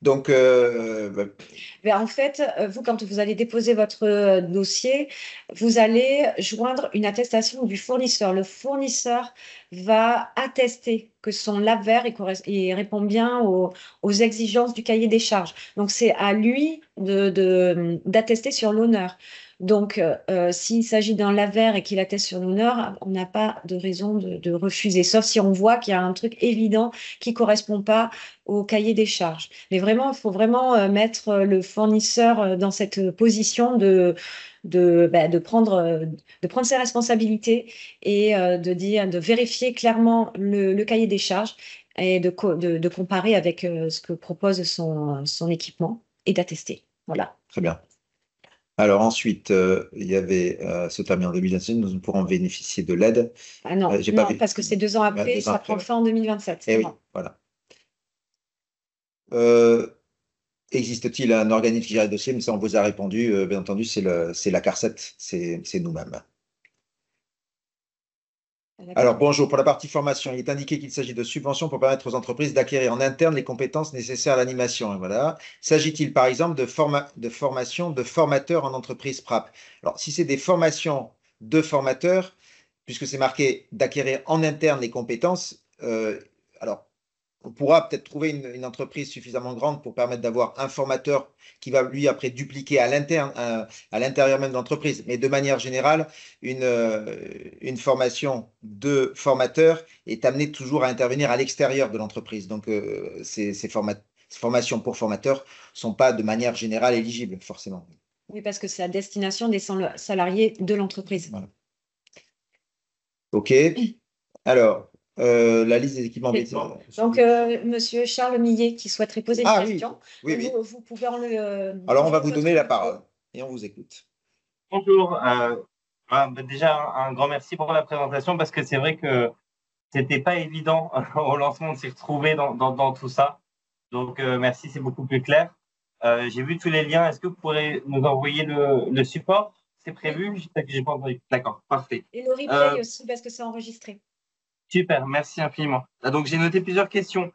Speaker 1: Donc,
Speaker 2: en fait, vous, quand vous allez déposer votre dossier, vous allez joindre une attestation du fournisseur. Le fournisseur va attester que son lave-verre il répond bien aux exigences du cahier des charges. Donc, c'est à lui d'attester sur l'honneur. Donc, s'il s'agit d'un lave-verre et qu'il atteste sur l'honneur, on n'a pas de raison de refuser, sauf si on voit qu'il y a un truc évident qui ne correspond pas au cahier des charges. Mais vraiment, il faut vraiment mettre le fournisseur dans cette position de prendre ses responsabilités et de vérifier clairement le cahier des charges et de comparer avec ce que propose son équipement et d'attester. Voilà.
Speaker 1: Très bien. Alors ensuite, il y avait ce terme en 2025, nous pourrons bénéficier de l'aide.
Speaker 2: Ah non, parce que c'est 2 ans après, ça prend fin en 2027.
Speaker 1: Oui, voilà. Existe-t-il un organisme qui gère les dossiers? Mais ça, on vous a répondu, bien entendu, c'est la CARSAT, c'est nous-mêmes. Alors, bonjour. Pour la partie formation, il est indiqué qu'il s'agit de subventions pour permettre aux entreprises d'acquérir en interne les compétences nécessaires à l'animation. Voilà. S'agit-il, par exemple, de formation de formateurs en entreprise PRAP? Alors, si c'est des formations de formateurs, puisque c'est marqué d'acquérir en interne les compétences, alors, on pourra peut-être trouver une entreprise suffisamment grande pour permettre d'avoir un formateur qui va lui après dupliquer à l'intérieur même de l'entreprise. Mais de manière générale, une formation de formateur est amenée toujours à intervenir à l'extérieur de l'entreprise. Donc ces formations pour formateurs ne sont pas de manière générale éligibles forcément.
Speaker 2: Oui, parce que c'est à destination des salariés de l'entreprise.
Speaker 1: Voilà. OK. Alors, la liste des équipements médicaux.
Speaker 2: Donc, Monsieur Charles Millet qui souhaiterait poser une question.
Speaker 1: Oui, oui.
Speaker 2: Vous pouvez
Speaker 1: Alors, on va vous donner la parole et on vous écoute.
Speaker 4: Bonjour. Déjà, un grand merci pour la présentation parce que c'est vrai que c'était pas évident au lancement de s'y retrouver dans tout ça. Donc, merci, c'est beaucoup plus clair. J'ai vu tous les liens. Est-ce que vous pourrez nous envoyer le support? C'est prévu? J'ai pas entendu. D'accord, parfait.
Speaker 2: Et le replay aussi parce que c'est enregistré.
Speaker 4: Super, merci infiniment. Donc, j'ai noté plusieurs questions.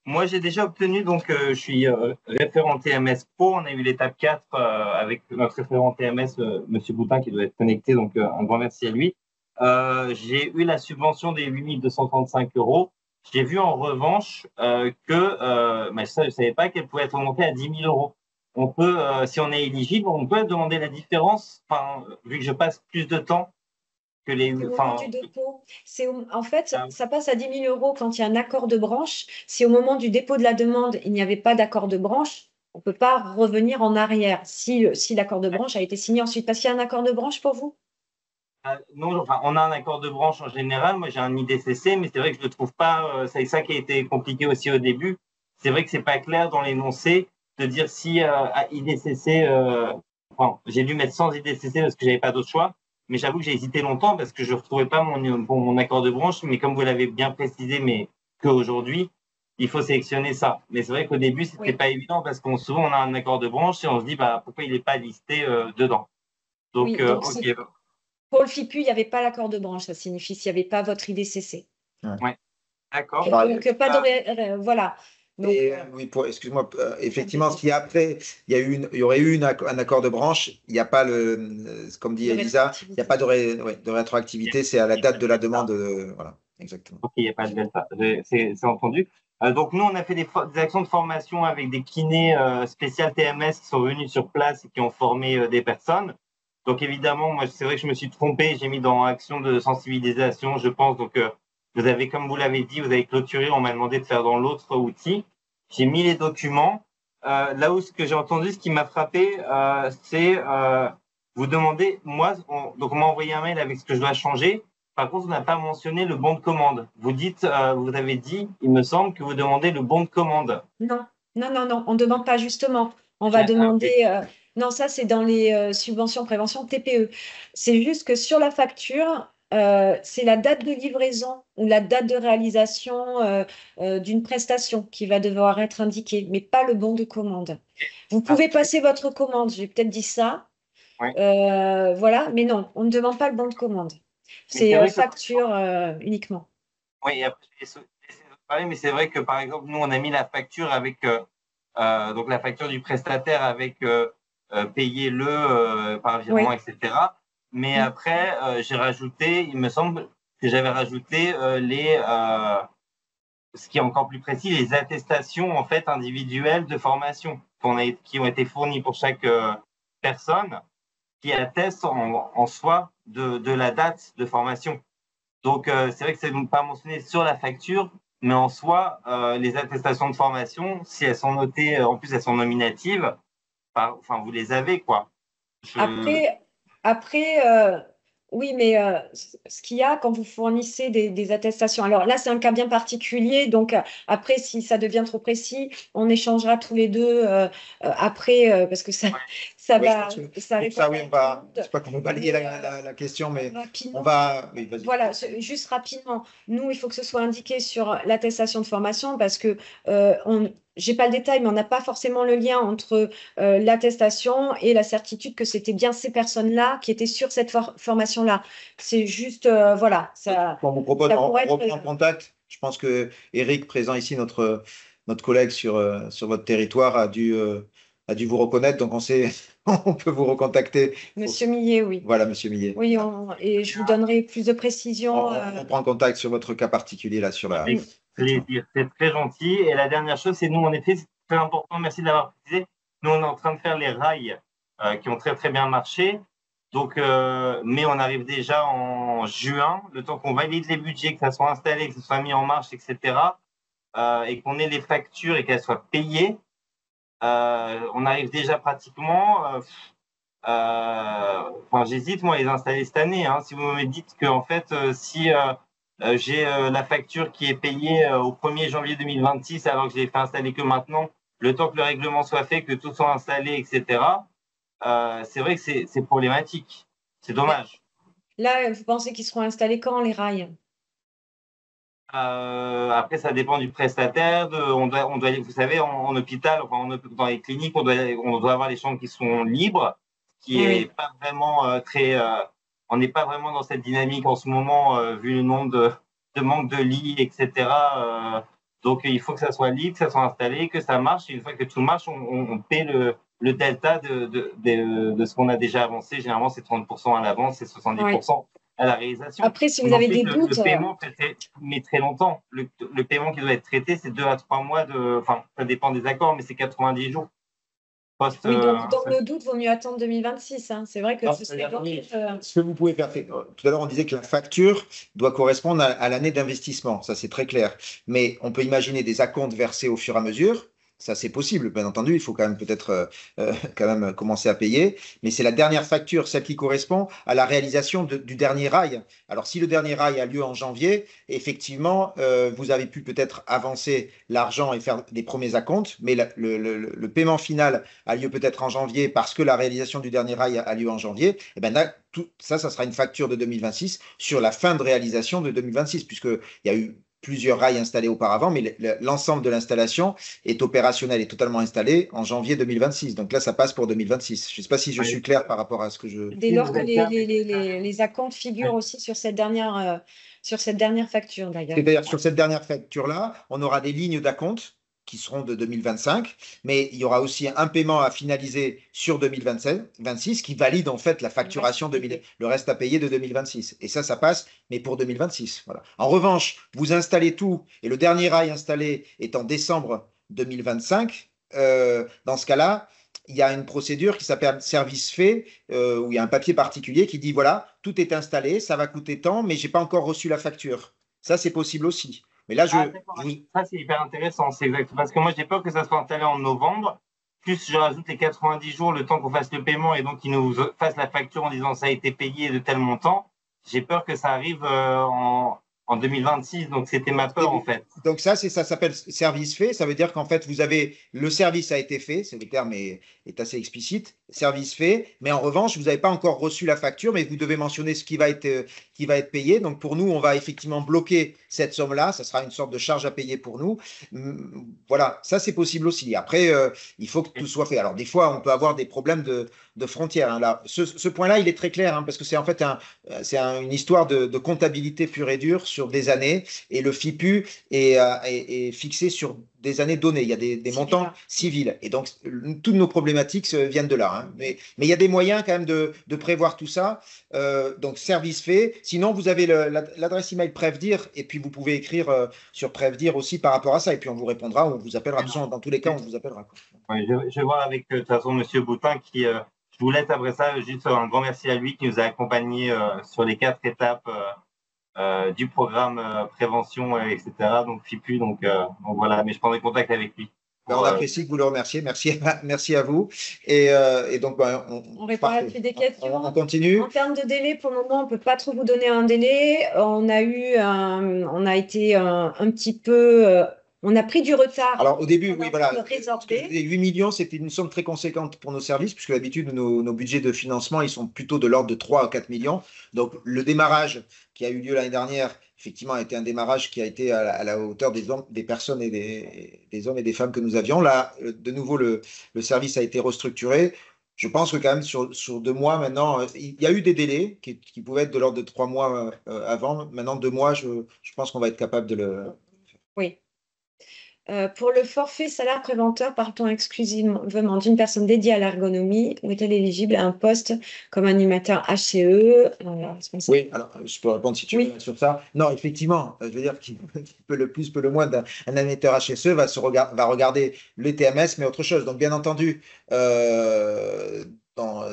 Speaker 4: Moi, j'ai déjà obtenu, donc je suis référent TMS Pro. On a eu l'étape 4 avec notre référent TMS, Monsieur Boutin, qui doit être connecté. Donc, un grand merci à lui. J'ai eu la subvention des 8 235 €. J'ai vu en revanche ça, je ne savais pas qu'elle pouvait être remontée à 10 000 €. On peut, si on est éligible, on peut demander la différence, vu que je passe plus de temps que les.
Speaker 2: Au moment du dépôt, en fait, ça passe à 10 000 € quand il y a un accord de branche. Si au moment du dépôt de la demande, il n'y avait pas d'accord de branche, on ne peut pas revenir en arrière si l'accord de branche a été signé ensuite. Parce qu'il y a un accord de branche pour vous?
Speaker 4: Non, on a un accord de branche en général. Moi, j'ai un IDCC, mais c'est vrai que je ne le trouve pas. C'est ça qui a été compliqué aussi au début. C'est vrai que ce n'est pas clair dans l'énoncé de dire si à IDCC. J'ai dû mettre sans IDCC parce que je n'avais pas d'autre choix. Mais j'avoue que j'ai hésité longtemps parce que je ne retrouvais pas mon accord de branche. Mais comme vous l'avez bien précisé, mais qu'aujourd'hui, il faut sélectionner ça. Mais c'est vrai qu'au début, ce n'était pas évident parce qu'on souvent on a un accord de branche et on se dit pourquoi il n'est pas listé dedans. Donc, OK.
Speaker 2: Pour le FIPU, il n'y avait pas l'accord de branche. Ça signifie s'il n'y avait pas votre IDCC.
Speaker 4: Ouais. D'accord.
Speaker 2: Donc, pas de. Voilà. Donc,
Speaker 1: oui, excuse-moi, effectivement, s'il y aurait eu un accord de branche, il n'y a pas comme dit Elisa, il n'y a pas de rétroactivité, c'est à la date de la demande. Voilà, exactement.
Speaker 4: Ok, il n'y a pas de delta, c'est entendu. Donc, nous, on a fait des actions de formation avec des kinés spéciales TMS qui sont venus sur place et qui ont formé des personnes. Donc, évidemment, moi, c'est vrai que je me suis trompé, j'ai mis dans action de sensibilisation, je pense. Donc, vous avez, comme vous l'avez dit, vous avez clôturé, on m'a demandé de faire dans l'autre outil. J'ai mis les documents. Là où ce que j'ai entendu, ce qui m'a frappé, c'est vous demandez, donc on m'a envoyé un mail avec ce que je dois changer. Par contre, on n'a pas mentionné le bon de commande. Vous avez dit, il me semble, que vous demandez le bon de commande.
Speaker 2: Non, on ne demande pas justement. On va demander. Non, ça, c'est dans les subventions prévention TPE. C'est juste que sur la facture, c'est la date de livraison ou la date de réalisation d'une prestation qui va devoir être indiquée, mais pas le bon de commande. Vous pouvez passer votre commande, j'ai peut-être dit ça.
Speaker 4: Ouais.
Speaker 2: Voilà, mais non, on ne demande pas le bon de commande. C'est facture uniquement.
Speaker 4: Oui, après, mais c'est vrai que par exemple, nous, on a mis la facture avec donc la facture du prestataire avec payez-le par virement, etc. Mais après, j'ai rajouté, il me semble que j'avais rajouté ce qui est encore plus précis, les attestations en fait individuelles de formation qui ont été fournies pour chaque personne qui atteste en soi de la date de formation. Donc, c'est vrai que c'est pas mentionné sur la facture, mais en soi, les attestations de formation, si elles sont notées, en plus elles sont nominatives, vous les avez, quoi.
Speaker 2: Après, oui, mais ce qu'il y a quand vous fournissez des attestations, alors là, c'est un cas bien particulier, donc après, si ça devient trop précis, on échangera tous les deux après, parce que ça va…
Speaker 1: C'est pas qu'on va balayer la question, mais on va… Oui, vas-y.
Speaker 2: Voilà, juste rapidement, nous, il faut que ce soit indiqué sur l'attestation de formation parce que j'ai pas le détail, mais on n'a pas forcément le lien entre l'attestation et la certitude que c'était bien ces personnes-là qui étaient sur cette formation-là. C'est juste, voilà.
Speaker 1: On vous propose, on reprend contact. Je pense que Eric, présent ici, notre collègue sur votre territoire, a dû vous reconnaître. Donc, on peut vous recontacter.
Speaker 2: Monsieur Millet, oui.
Speaker 1: Voilà, Monsieur Millet.
Speaker 2: Oui, et je vous donnerai plus de précisions.
Speaker 1: On prend contact sur votre cas particulier, là, sur la…
Speaker 4: plaisir, c'est très gentil. Et la dernière chose, c'est nous, en effet, c'est très important, merci de l'avoir précisé. Nous, on est en train de faire les rails qui ont très très bien marché. Donc, mais on arrive déjà en juin, le temps qu'on valide les budgets, que ça soit installé, que ça soit mis en marche, etc. Et qu'on ait les factures et qu'elles soient payées. On arrive déjà pratiquement. Enfin, j'hésite moi à les installer cette année. Hein. Si vous me dites que en fait, si j'ai la facture qui est payée au 1er janvier 2026, alors que je l'ai fait installer que maintenant, le temps que le règlement soit fait, que tout soit installé, etc. C'est vrai que c'est problématique. C'est dommage.
Speaker 2: Là, vous pensez qu'ils seront installés quand, les rails?
Speaker 4: Après, ça dépend du prestataire. On doit, vous savez, en hôpital, enfin, dans les cliniques, on doit avoir les chambres qui sont libres, qui est pas vraiment on n'est pas vraiment dans cette dynamique en ce moment, vu le nombre de manque de lits, etc. Donc, il faut que ça soit libre, que ça soit installé, que ça marche. Et une fois que tout marche, on paie le delta de ce qu'on a déjà avancé. Généralement, c'est 30% à l'avance et 70% à la réalisation.
Speaker 2: Après, si vous avez des doutes.
Speaker 4: Le paiement met très longtemps. Le paiement qui doit être traité, c'est 2 à 3 mois enfin, ça dépend des accords, mais c'est 90 jours.
Speaker 2: Oui, donc dans le doute, il vaut mieux attendre 2026. Hein. C'est vrai que
Speaker 1: ce que vous pouvez faire, tout à l'heure, on disait que la facture doit correspondre à l'année d'investissement. Ça, c'est très clair. Mais on peut imaginer des acomptes versés au fur et à mesure. Ça, c'est possible, bien entendu. Il faut quand même peut-être quand même commencer à payer. Mais c'est la dernière facture, celle qui correspond à la réalisation du dernier rail. Alors, si le dernier rail a lieu en janvier, effectivement, vous avez pu peut-être avancer l'argent et faire des premiers acomptes. Mais le paiement final a lieu peut-être en janvier parce que la réalisation du dernier rail a lieu en janvier. Et ben là, ça sera une facture de 2026 sur la fin de réalisation de 2026, puisqu'il y a eu plusieurs rails installés auparavant, mais l'ensemble de l'installation est opérationnel et totalement installé en janvier 2026. Donc là, ça passe pour 2026. Je ne sais pas si je suis clair par rapport à ce que je...
Speaker 2: Dès lors que les acomptes figurent aussi sur cette dernière facture, d'ailleurs.
Speaker 1: C'est-à-dire, sur cette dernière facture-là, on aura des lignes d'acompte qui seront de 2025, mais il y aura aussi un paiement à finaliser sur 2026 qui valide en fait la facturation, le reste à payer de 2026. Et ça passe, mais pour 2026. Voilà. En revanche, vous installez tout, et le dernier rail installé est en décembre 2025. Dans ce cas-là, il y a une procédure qui s'appelle service fait, où il y a un papier particulier qui dit, voilà, tout est installé, ça va coûter tant, mais je n'ai pas encore reçu la facture. Ça, c'est possible aussi. Mais là,
Speaker 4: ça, c'est hyper intéressant. C'est exact. Parce que moi, j'ai peur que ça soit installé en novembre. Plus, je rajoute les 90 jours, le temps qu'on fasse le paiement et donc qu'ils nous fassent la facture en disant ça a été payé de tel montant. J'ai peur que ça arrive en 2026. Donc, c'était ma peur, en fait.
Speaker 1: Donc, ça s'appelle service fait. Ça veut dire qu'en fait, vous avez le service a été fait. Le terme est assez explicite. Service fait. Mais en revanche, vous n'avez pas encore reçu la facture, mais vous devez mentionner ce qui va être payé. Donc, pour nous, on va effectivement bloquer cette somme-là. Ça sera une sorte de charge à payer pour nous. Voilà, ça, c'est possible aussi. Après, il faut que tout soit fait. Alors, des fois, on peut avoir des problèmes de frontières. Hein. Là, ce point-là, il est très clair, hein, parce que c'est en fait une histoire de comptabilité pure et dure sur des années. Et le FIPU est fixé sur des années données. Il y a des montants civils. Et donc, toutes nos problématiques viennent de là. Hein. Mais il y a des moyens quand même de prévoir tout ça. Donc, service fait. Sinon, vous avez l'adresse email Prevdir et puis vous pouvez écrire sur Prevdir aussi par rapport à ça. Et puis, on vous répondra, on vous appellera. Dans tous les cas, on vous appellera.
Speaker 4: Oui, je vais voir avec, de toute façon, M. Boutin qui... je vous laisse après ça, juste un grand merci à lui qui nous a accompagnés sur les 4 étapes du programme prévention, etc. Donc FIPU, donc voilà, mais je prendrai contact avec lui.
Speaker 1: On apprécie que vous le remerciez. Merci à vous. Et donc,
Speaker 2: on répond à des questions.
Speaker 1: On continue.
Speaker 2: En termes de délai, pour le moment, on ne peut pas trop vous donner un délai. On a été un petit peu... on a pris du retard.
Speaker 1: Alors, au début, oui, voilà. Les 8 millions, c'était une somme très conséquente pour nos services, puisque d'habitude, nos budgets de financement, ils sont plutôt de l'ordre de 3 à 4 millions. Donc, le démarrage qui a eu lieu l'année dernière, effectivement, a été un démarrage qui a été à la hauteur des personnes et des hommes et des femmes que nous avions. Là, de nouveau, le service a été restructuré. Je pense que quand même sur 2 mois maintenant, il y a eu des délais qui pouvaient être de l'ordre de 3 mois avant. Maintenant, 2 mois, je pense qu'on va être capable de le...
Speaker 2: Oui. Pour le forfait salaire préventeur, partons exclusivement d'une personne dédiée à l'ergonomie ou est-elle éligible à un poste comme animateur HCE?
Speaker 1: Oui, alors je peux répondre si tu
Speaker 2: Oui.
Speaker 1: veux sur ça. Non, effectivement, je veux dire qui peut le plus, peut le moins un animateur HSE va regarder les TMS, mais autre chose. Donc, bien entendu,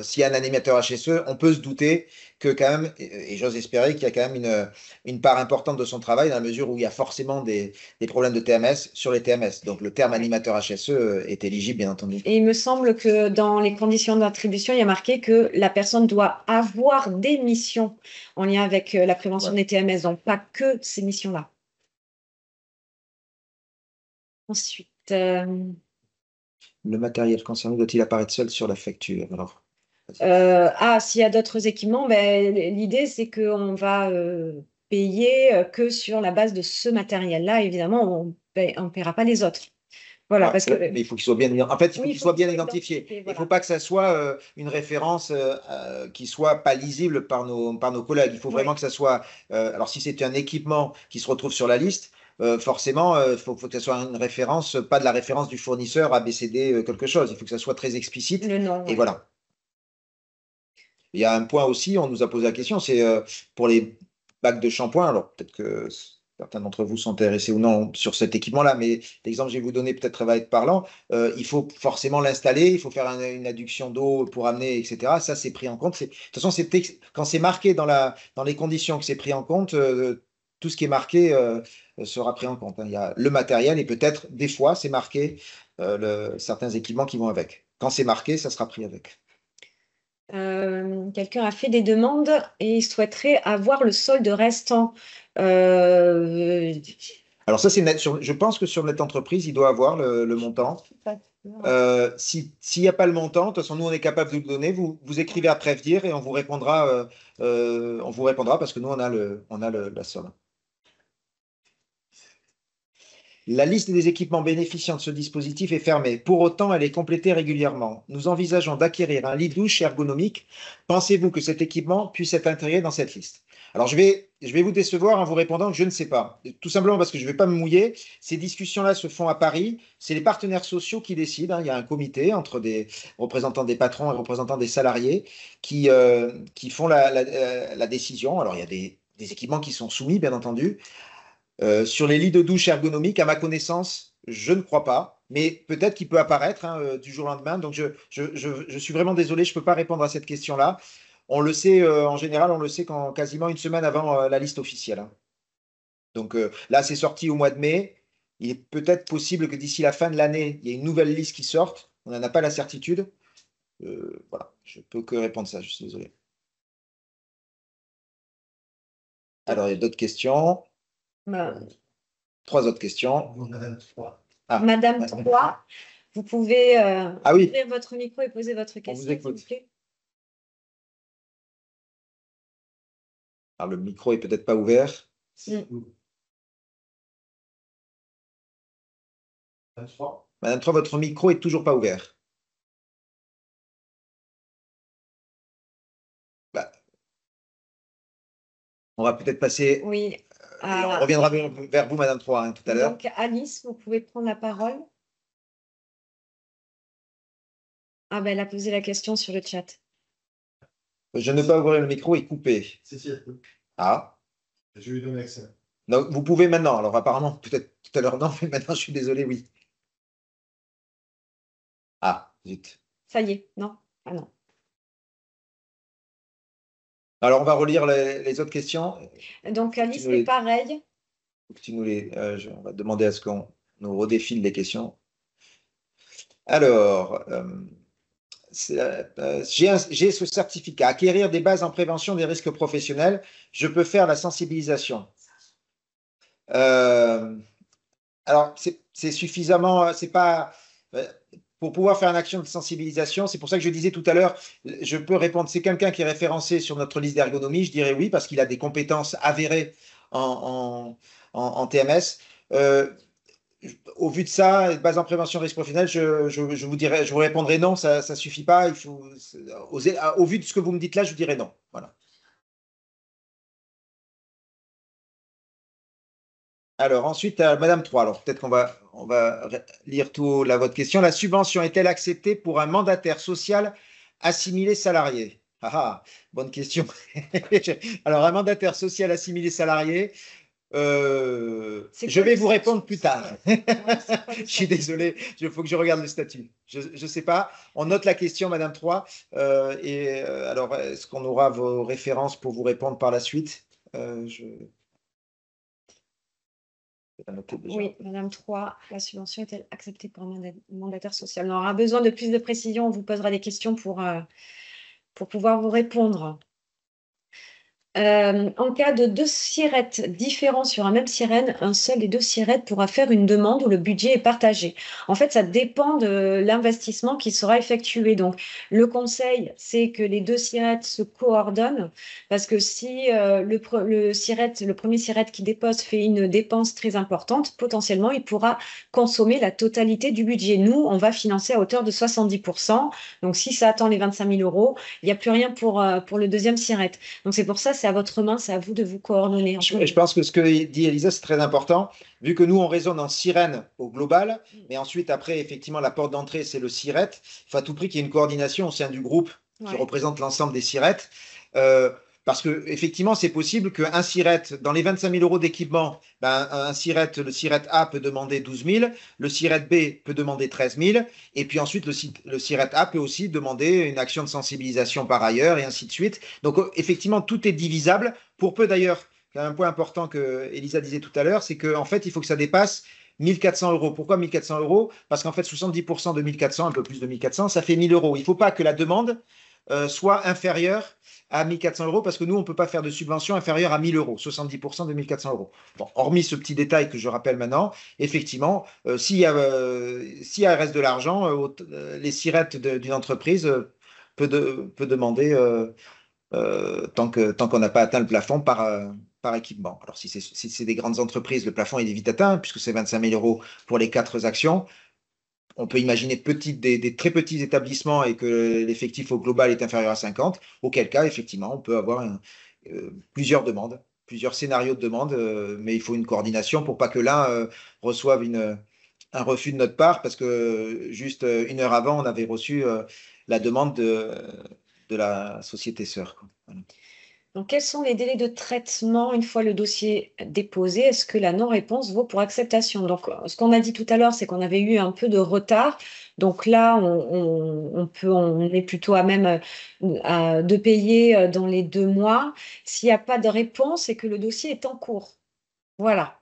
Speaker 1: s'il y a un animateur HSE, on peut se douter que quand même, et j'ose espérer qu'il y a quand même une part importante de son travail dans la mesure où il y a forcément des problèmes de TMS sur les TMS. Donc, le terme animateur HSE est éligible, bien entendu.
Speaker 2: Et il me semble que dans les conditions d'attribution, il y a marqué que la personne doit avoir des missions en lien avec la prévention des TMS, donc pas que ces missions-là. Ensuite,
Speaker 1: Le matériel concerné doit-il apparaître seul sur la facture? Alors,
Speaker 2: s'il y a d'autres équipements, ben, l'idée c'est qu'on va payer que sur la base de ce matériel-là. Évidemment, on ne paiera pas les autres. Voilà, parce que
Speaker 1: mais il faut qu'il soit bien, en fait, il faut
Speaker 2: oui,
Speaker 1: qu'il soit bien identifié. Il ne
Speaker 2: voilà.
Speaker 1: faut pas que ça soit une référence qui soit pas lisible par nos collègues. Il faut vraiment que ça soit. Alors, si c'est un équipement qui se retrouve sur la liste, forcément, il faut que ça soit une référence, pas de la référence du fournisseur ABCD quelque chose. Il faut que ça soit très explicite.
Speaker 2: Le nom,
Speaker 1: et voilà. Il y a un point aussi, on nous a posé la question, c'est pour les bacs de shampoing. Alors, peut-être que certains d'entre vous sont intéressés ou non sur cet équipement-là, mais l'exemple que je vais vous donner peut-être va être parlant. Il faut forcément l'installer, il faut faire une adduction d'eau pour amener, etc. Ça, c'est pris en compte. De toute façon, quand c'est marqué dans les conditions que c'est pris en compte, tout ce qui est marqué sera pris en compte. Il y a le matériel et peut-être, des fois, c'est marqué certains équipements qui vont avec. Quand c'est marqué, ça sera pris avec.
Speaker 2: Quelqu'un a fait des demandes et il souhaiterait avoir le solde restant.
Speaker 1: Alors ça, je pense que sur notre entreprise, il doit avoir le montant. S'il n'y a pas le montant, de toute façon, nous, on est capable de vous le donner. Vous écrivez à Prévenir et on vous répondra parce que nous, on a la somme. La liste des équipements bénéficiant de ce dispositif est fermée. Pour autant, elle est complétée régulièrement. Nous envisageons d'acquérir un lit douche ergonomique. Pensez-vous que cet équipement puisse être intégré dans cette liste? Alors, je vais vous décevoir en vous répondant que je ne sais pas. Tout simplement parce que je ne vais pas me mouiller. Ces discussions-là se font à Paris. C'est les partenaires sociaux qui décident. Il y a un comité entre des représentants des patrons et représentants des salariés qui font la décision. Alors, il y a des équipements qui sont soumis, bien entendu. Sur les lits de douche ergonomiques, à ma connaissance, je ne crois pas, mais peut-être qu'il peut apparaître du jour au lendemain. Donc, je suis vraiment désolé, je ne peux pas répondre à cette question-là. On le sait, en général, on le sait quasiment une semaine avant la liste officielle. Donc là, c'est sorti au mois de mai. Il est peut-être possible que d'ici la fin de l'année, il y ait une nouvelle liste qui sorte. On n'en a pas la certitude. Voilà, je ne peux que répondre ça, je suis désolé. Alors, il y a d'autres questions. Trois autres questions.
Speaker 2: Madame 3, vous pouvez ouvrir votre micro et poser votre question, s'il vous plaît.
Speaker 1: Alors, le micro est peut-être pas ouvert. Madame 3, votre micro est toujours pas ouvert. On va peut-être passer.
Speaker 2: Oui.
Speaker 1: On reviendra vers vous, Madame 3, tout à l'heure.
Speaker 2: Donc, Alice, vous pouvez prendre la parole. Ah ben, elle a posé la question sur le chat.
Speaker 1: Je ne peux pas ouvrir le micro, il est coupé.
Speaker 5: Si.
Speaker 1: Ah.
Speaker 5: Je lui donne accès.
Speaker 1: Donc, vous pouvez maintenant. Alors, apparemment, peut-être tout à l'heure, non, mais maintenant, je suis désolé, oui. Ah, zut.
Speaker 2: Ça y est, non? Ah non.
Speaker 1: Alors, on va relire les autres questions.
Speaker 2: Donc, Alice, c'est pareil.
Speaker 1: On va demander à ce qu'on nous redéfile les questions. Alors, j'ai ce certificat. Acquérir des bases en prévention des risques professionnels. Je peux faire la sensibilisation. Alors, c'est suffisamment. C'est pas. Pour pouvoir faire une action de sensibilisation, c'est pour ça que je disais tout à l'heure, je peux répondre, c'est quelqu'un qui est référencé sur notre liste d'ergonomie, je dirais oui, parce qu'il a des compétences avérées en TMS. Au vu de ça, base en prévention risque professionnel, je vous répondrai non, ça ne suffit pas. Il faut oser, au vu de ce que vous me dites là, je vous dirai non. Voilà. Alors ensuite, Madame 3. Alors peut-être on va lire tout votre question. La subvention est-elle acceptée pour un mandataire social assimilé salarié? Ah, ah, bonne question. Alors un mandataire social assimilé salarié, je vais vous répondre plus tard. Je suis désolé, il faut que je regarde le statut. Je ne sais pas. On note la question, Madame 3. Alors, est-ce qu'on aura vos références pour vous répondre par la suite? Je vais la noter déjà.
Speaker 2: Oui, Madame 3, la subvention est-elle acceptée pour un mandataire social? On aura besoin de plus de précision. On vous posera des questions pour pouvoir vous répondre. En cas de 2 SIRET différents sur un même SIREN, un seul des 2 SIRET pourra faire une demande où le budget est partagé. En fait, ça dépend de l'investissement qui sera effectué. Donc, le conseil, c'est que les 2 SIRET se coordonnent parce que si le premier SIRET qui dépose fait une dépense très importante, potentiellement, il pourra consommer la totalité du budget. Nous, on va financer à hauteur de 70%. Donc, si ça atteint les 25 000 euros, il n'y a plus rien pour le deuxième SIRET. Donc, c'est pour ça, c'est à votre main, c'est à vous de vous coordonner.
Speaker 1: Je pense que ce que dit Elisa, c'est très important, vu que nous, on raisonne en sirène au global, mais ensuite, après, effectivement, la porte d'entrée, c'est le SIRET. Il faut à tout prix qu'il y ait une coordination au sein du groupe qui représente l'ensemble des SIRET. Parce que effectivement, c'est possible qu'un SIRET, dans les 25 000 euros d'équipement, le SIRET A peut demander 12 000, le SIRET B peut demander 13 000, et puis ensuite le SIRET A peut aussi demander une action de sensibilisation par ailleurs, et ainsi de suite. Donc effectivement, tout est divisable. Pour peu d'ailleurs, un point important que Elisa disait tout à l'heure, c'est qu'en fait, il faut que ça dépasse 1400 euros. Pourquoi 1400 euros? Parce qu'en fait, 70% de 1400, un peu plus de 1400, ça fait 1000 euros. Il ne faut pas que la demande soit inférieure à 1400 euros parce que nous, on ne peut pas faire de subvention inférieure à 1000 euros, 70% de 1400 euros. Bon, hormis ce petit détail que je rappelle maintenant, effectivement, s'il reste de l'argent, les sirettes d'une entreprise peut demander, tant qu'on n'a pas atteint le plafond par équipement. Alors, si c'est des grandes entreprises, le plafond il est vite atteint puisque c'est 25 000 euros pour les 4 actions. On peut imaginer des très petits établissements et que l'effectif au global est inférieur à 50, auquel cas, effectivement, on peut avoir plusieurs demandes, plusieurs scénarios de demande, mais il faut une coordination pour pas que l'un reçoive un refus de notre part, parce que juste 1 heure avant, on avait reçu la demande de la société sœur, quoi. Voilà.
Speaker 2: Donc, quels sont les délais de traitement une fois le dossier déposé? Est-ce que la non-réponse vaut pour acceptation? Donc, ce qu'on a dit tout à l'heure, c'est qu'on avait eu un peu de retard. Donc là, on est plutôt à même de payer dans les 2 mois. S'il n'y a pas de réponse, c'est que le dossier est en cours. Voilà.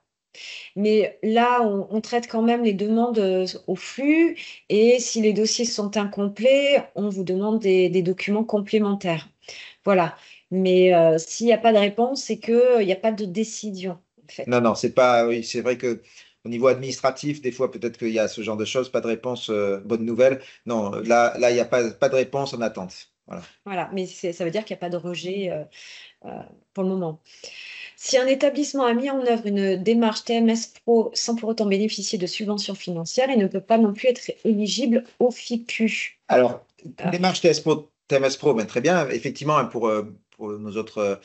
Speaker 2: Mais là, on traite quand même les demandes au flux et si les dossiers sont incomplets, on vous demande des documents complémentaires. Voilà. Mais s'il n'y a pas de réponse, c'est qu'il n'y a pas de décision, en fait.
Speaker 1: Non, c'est pas. Oui, c'est vrai que au niveau administratif, des fois, peut-être qu'il y a ce genre de choses, pas de réponse, bonne nouvelle. Non, là, il n'y a pas de réponse en attente. Voilà.
Speaker 2: Voilà, mais ça veut dire qu'il n'y a pas de rejet pour le moment. Si un établissement a mis en œuvre une démarche TMS Pro sans pour autant bénéficier de subventions financières, il ne peut pas non plus être éligible au FIPU.
Speaker 1: Alors, démarche TMS Pro, ben, très bien. Effectivement, hein, pour nos autres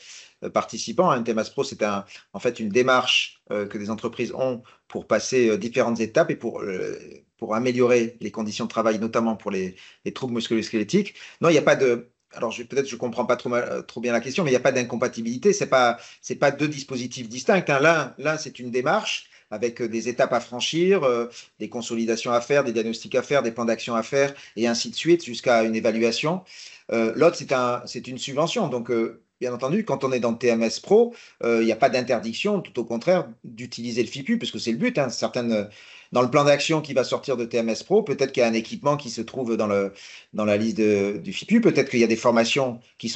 Speaker 1: participants, hein, TMS Pro, c'est en fait une démarche que des entreprises ont pour passer différentes étapes et pour améliorer les conditions de travail, notamment pour les troubles musculo-squelettiques. Non, il n'y a pas de. Alors, peut-être je ne comprends pas trop bien la question, mais il n'y a pas d'incompatibilité. C'est pas 2 dispositifs distincts, hein. L'un, c'est une démarche avec des étapes à franchir, des consolidations à faire, des diagnostics à faire, des plans d'action à faire, et ainsi de suite, jusqu'à une évaluation. L'autre, c'est une subvention. Donc, bien entendu, quand on est dans le TMS Pro, il n'y a pas d'interdiction, tout au contraire, d'utiliser le FIPU, parce que c'est le but, hein. Dans le plan d'action qui va sortir de TMS Pro, peut-être qu'il y a un équipement qui se trouve dans la liste du FIPU, peut-être qu'il y a des formations qui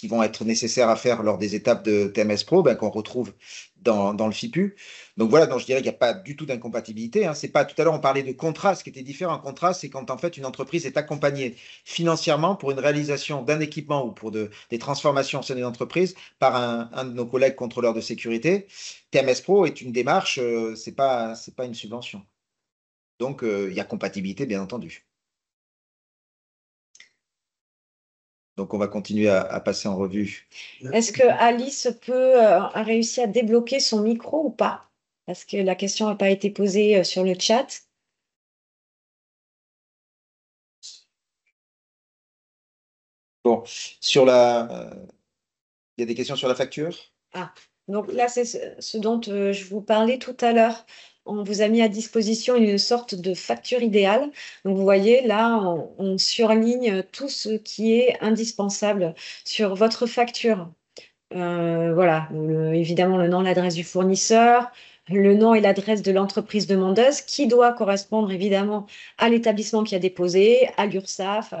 Speaker 1: vont être nécessaires à faire lors des étapes de TMS Pro, ben, qu'on retrouve dans le FIPU. Donc voilà, donc je dirais qu'il n'y a pas du tout d'incompatibilité, hein. C'est pas, tout à l'heure, on parlait de contrat. Ce qui était différent, un contrat, c'est quand en fait une entreprise est accompagnée financièrement pour une réalisation d'un équipement ou pour des transformations au sein d'une entreprise par un de nos collègues contrôleurs de sécurité. TMS Pro est une démarche, c'est pas une subvention. Donc il y a compatibilité, bien entendu. Donc, on va continuer à passer en revue.
Speaker 2: Est-ce que Alice a réussi à débloquer son micro ou pas? parce que la question n'a pas été posée sur le chat.
Speaker 1: Bon, sur la, il y a des questions sur la facture?
Speaker 2: Ah, donc là, c'est ce dont je vous parlais tout à l'heure. On vous a mis à disposition une sorte de facture idéale. Donc, vous voyez, là, on surligne tout ce qui est indispensable sur votre facture. Voilà, évidemment, le nom, l'adresse du fournisseur, le nom et l'adresse de l'entreprise demandeuse qui doit correspondre évidemment à l'établissement qui a déposé, à l'URSSAF,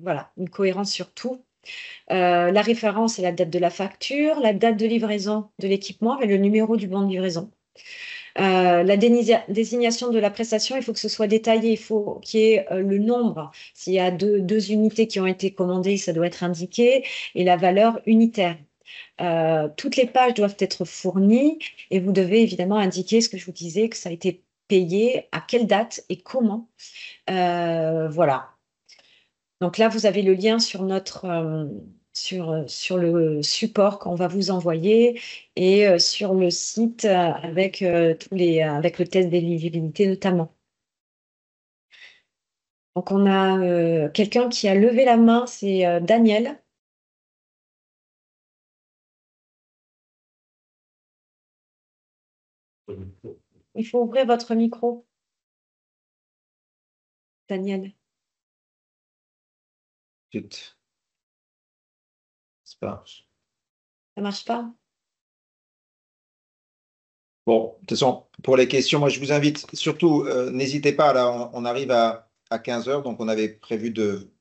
Speaker 2: voilà, une cohérence sur tout. La référence et la date de la facture, la date de livraison de l'équipement et le numéro du bon de livraison. La désignation de la prestation, il faut que ce soit détaillé, il faut qu'il y ait le nombre. S'il y a deux unités qui ont été commandées, ça doit être indiqué, et la valeur unitaire. Toutes les pages doivent être fournies et vous devez évidemment indiquer ce que je vous disais, que ça a été payé, à quelle date et comment. Voilà. Donc là, vous avez le lien sur sur le support qu'on va vous envoyer et sur le site avec, avec le test d'éligibilité notamment. Donc on a quelqu'un qui a levé la main, c'est Daniel. Il faut ouvrir votre micro, Daniel.
Speaker 1: Zut. C'est pas.
Speaker 2: Ça marche pas?
Speaker 1: Bon, de toute façon, pour les questions, moi je vous invite surtout, n'hésitez pas, là on arrive à 15 heures, donc on avait prévu de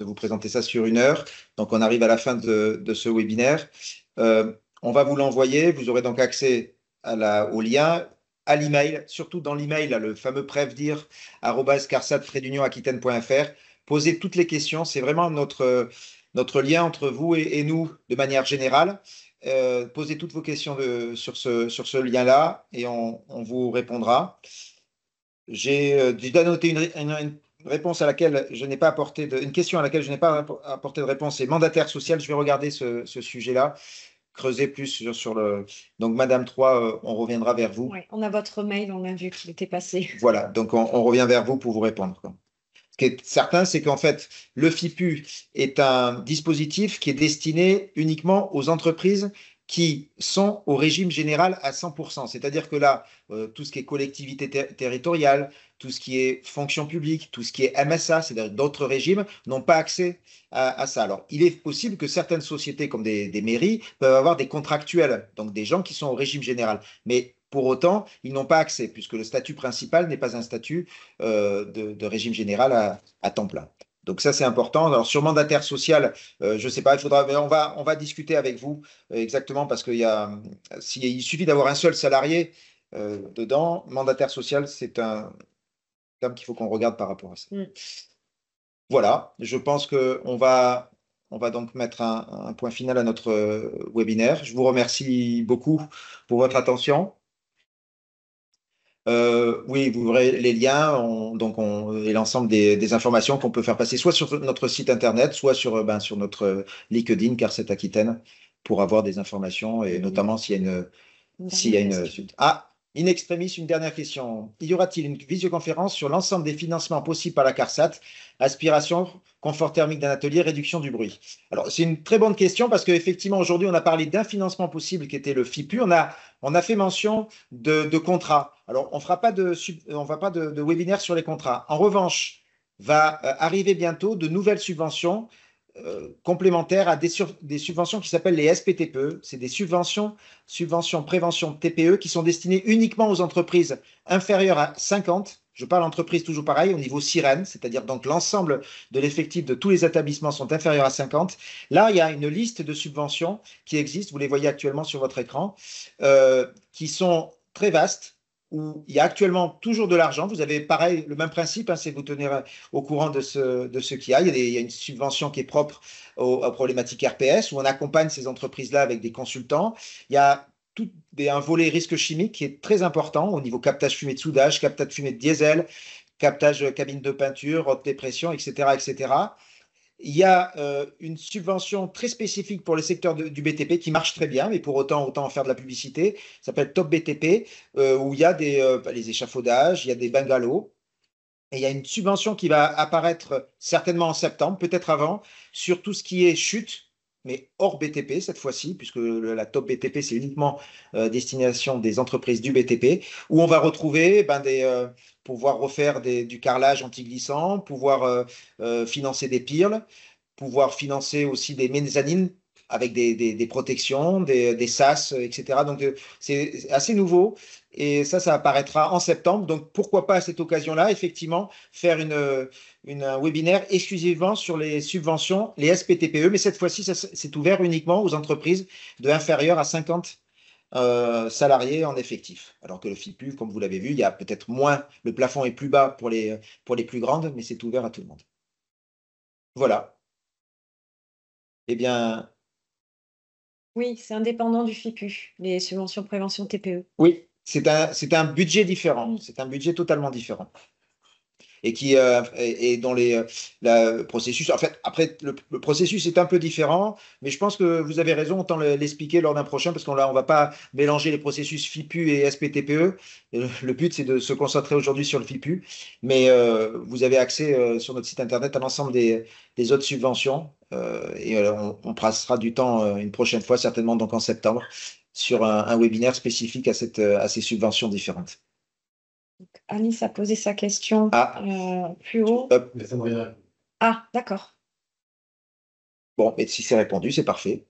Speaker 1: vous présenter ça sur 1 heure, donc on arrive à la fin de ce webinaire. On va vous l'envoyer, vous aurez donc accès au lien, à l'email, surtout dans l'email, le fameux prevdir@carsat-aquitaine.fr. Posez toutes les questions, c'est vraiment notre lien entre vous et nous de manière générale. Posez toutes vos questions sur ce lien-là et on vous répondra. J'ai dû noter une réponse à laquelle je n'ai pas apporté une question à laquelle je n'ai pas apporté de réponse, c'est mandataire social. Je vais regarder ce sujet-là, creuser plus sur le. Donc, Madame 3, on reviendra vers vous.
Speaker 2: Oui, on a votre mail, on a vu qu'il était passé.
Speaker 1: Voilà, donc on revient vers vous pour vous répondre, quoi. Ce qui est certain, c'est qu'en fait, le FIPU est un dispositif qui est destiné uniquement aux entreprises qui sont au régime général à 100%. C'est-à-dire que là, tout ce qui est collectivité territoriale, tout ce qui est fonction publique, tout ce qui est MSA, c'est-à-dire d'autres régimes, n'ont pas accès à ça. Alors, il est possible que certaines sociétés, comme des mairies, peuvent avoir des contractuels, donc des gens qui sont au régime général. Mais pour autant, ils n'ont pas accès, puisque le statut principal n'est pas un statut de régime général à temps plein. Donc ça, c'est important. Alors sur mandataire social, je ne sais pas, on va discuter avec vous exactement parce il suffit d'avoir un seul salarié dedans. Mandataire social, c'est un terme qu'il faut qu'on regarde par rapport à ça. Voilà, je pense qu'on va donc mettre un point final à notre webinaire. Je vous remercie beaucoup pour votre attention. Oui, vous verrez les liens et l'ensemble des informations qu'on peut faire passer soit sur notre site internet, soit sur notre LinkedIn Carsat Aquitaine pour avoir des informations et notamment s'il y a une suite. Ah, in extremis, une dernière question. Y aura-t-il une visioconférence sur l'ensemble des financements possibles par la Carsat? Aspiration, confort thermique d'un atelier, réduction du bruit. Alors, c'est une très bonne question parce qu'effectivement, aujourd'hui, on a parlé d'un financement possible qui était le FIPU. On a fait mention de contrats. Alors, on ne va pas de webinaire sur les contrats. En revanche, va arriver bientôt de nouvelles subventions complémentaires à des subventions qui s'appellent les SPTPE. C'est des subventions prévention TPE qui sont destinées uniquement aux entreprises inférieures à 50. Je parle entreprise toujours pareil, au niveau sirène, c'est-à-dire donc l'ensemble de l'effectif de tous les établissements sont inférieurs à 50. Là, il y a une liste de subventions qui existent, vous les voyez actuellement sur votre écran, qui sont très vastes, où il y a actuellement toujours de l'argent. Vous avez pareil, le même principe, c'est vous tenir au courant de ce qu'il y a. Il y a une subvention qui est propre aux problématiques RPS, où on accompagne ces entreprises-là avec des consultants. Il y a un volet risque chimique qui est très important au niveau captage fumée de soudage, captage fumée de diesel, captage cabine de peinture, haute pression, etc., etc. Il y a une subvention très spécifique pour le secteur du BTP qui marche très bien, mais pour autant en faire de la publicité. Ça s'appelle Top BTP, où il y a les échafaudages, il y a des bungalows. Et il y a une subvention qui va apparaître certainement en septembre, peut-être avant, sur tout ce qui est chute, mais hors BTP cette fois-ci, puisque la Top BTP, c'est uniquement destination des entreprises du BTP, où on va retrouver pouvoir refaire du carrelage anti-glissant, pouvoir financer des pirles, pouvoir financer aussi des mezzanines avec des protections, des sas, etc. Donc, c'est assez nouveau. Et ça apparaîtra en septembre. Donc, pourquoi pas à cette occasion-là, effectivement, faire un webinaire exclusivement sur les subventions, les SPTPE. Mais cette fois-ci, c'est ouvert uniquement aux entreprises de inférieures à 50 salariés en effectif. Alors que le FIPU, comme vous l'avez vu, il y a peut-être moins, le plafond est plus bas pour les plus grandes, mais c'est ouvert à tout le monde. Voilà. Eh bien,
Speaker 2: Oui, c'est indépendant du FIPU, les subventions prévention TPE.
Speaker 1: oui, c'est un budget différent. C'est un budget totalement différent. Et dont le processus, en fait, après, le processus est un peu différent, mais je pense que vous avez raison, autant l'expliquer lors d'un prochain, parce qu'on ne va pas mélanger les processus FIPU et SPTPE. Le but, c'est de se concentrer aujourd'hui sur le FIPU, mais vous avez accès sur notre site internet à l'ensemble des autres subventions, on passera du temps une prochaine fois, certainement donc en septembre, sur un webinaire spécifique à ces subventions différentes.
Speaker 2: Alice a posé sa question plus haut.
Speaker 1: Hop.
Speaker 2: Ah, d'accord.
Speaker 1: Bon, et si c'est répondu, c'est parfait.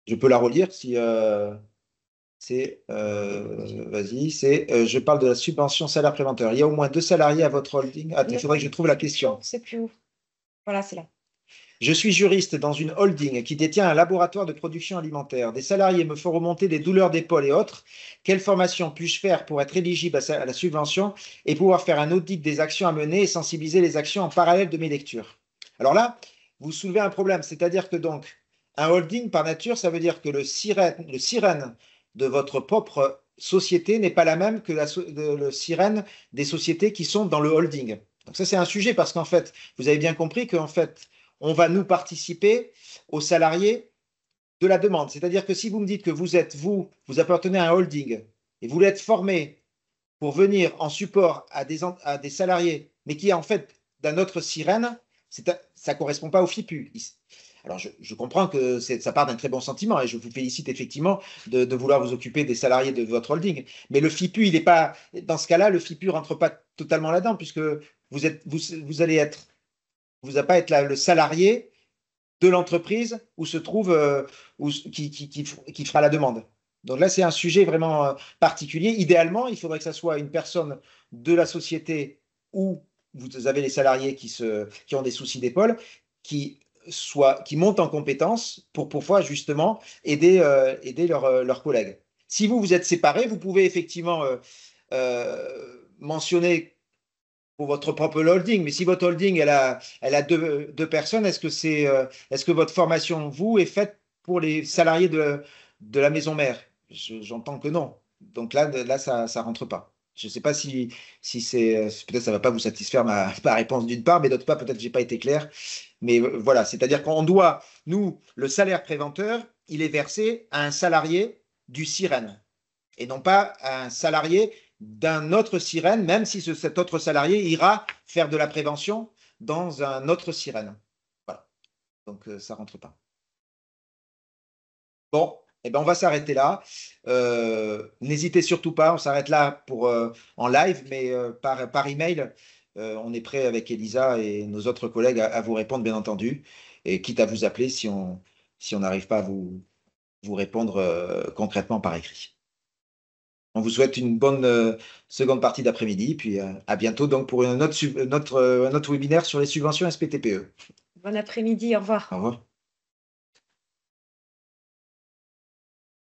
Speaker 1: Je peux la relire si vas-y, je parle de la subvention salaire préventeur. Il y a au moins 2 salariés à votre holding. Ah, il faudrait que je trouve la question.
Speaker 2: C'est plus haut. Voilà, c'est là.
Speaker 1: Je suis juriste dans une holding qui détient un laboratoire de production alimentaire. Des salariés me font remonter des douleurs d'épaule et autres. Quelle formation puis-je faire pour être éligible à la subvention et pouvoir faire un audit des actions à mener et sensibiliser les actions en parallèle de mes lectures? Alors là, vous soulevez un problème, c'est-à-dire que donc un holding par nature, ça veut dire que le sirène de votre propre société n'est pas la même que le sirène des sociétés qui sont dans le holding. Donc ça, c'est un sujet parce qu'en fait, vous avez bien compris qu'en fait, on va nous participer aux salariés de la demande. C'est-à-dire que si vous me dites que vous appartenez à un holding et vous l'êtes formé pour venir en support à des salariés, mais qui est en fait d'un autre sirène, ça ne correspond pas au FIPU. Alors, je comprends que ça part d'un très bon sentiment et je vous félicite effectivement de vouloir vous occuper des salariés de votre holding. Mais le FIPU, il n'est pas, dans ce cas-là, le FIPU ne rentre pas totalement là-dedans puisque vous n'allez pas être le salarié de l'entreprise où se trouve, qui fera la demande. Donc là, c'est un sujet vraiment particulier. Idéalement, il faudrait que ça soit une personne de la société où vous avez les salariés qui ont des soucis d'épaule, qui montent en compétences pour pouvoir justement aider leurs collègues. Si vous êtes séparés, vous pouvez effectivement mentionner pour votre propre holding, mais si votre holding elle a deux personnes, est-ce que votre formation, vous, est faite pour les salariés de la maison mère? J'entends que non. Donc là ça rentre pas. Je ne sais pas si peut-être ça ne va pas vous satisfaire ma réponse d'une part, mais d'autre part, peut-être que je n'ai pas été clair. Mais voilà, c'est-à-dire qu'on doit, nous, le salaire préventeur, il est versé à un salarié du sirène et non pas à un salarié d'un autre sirène, même si cet autre salarié ira faire de la prévention dans un autre sirène. Voilà. Donc, ça ne rentre pas. Bon, eh ben, on va s'arrêter là. N'hésitez surtout pas, on s'arrête là en live, mais par email, on est prêt avec Elisa et nos autres collègues à vous répondre, bien entendu, et quitte à vous appeler si on n'arrive pas à vous répondre concrètement par écrit. On vous souhaite une bonne seconde partie d'après-midi, puis à bientôt donc pour un autre webinaire sur les subventions SPTPE.
Speaker 2: Bon après-midi, au revoir.
Speaker 1: Au revoir.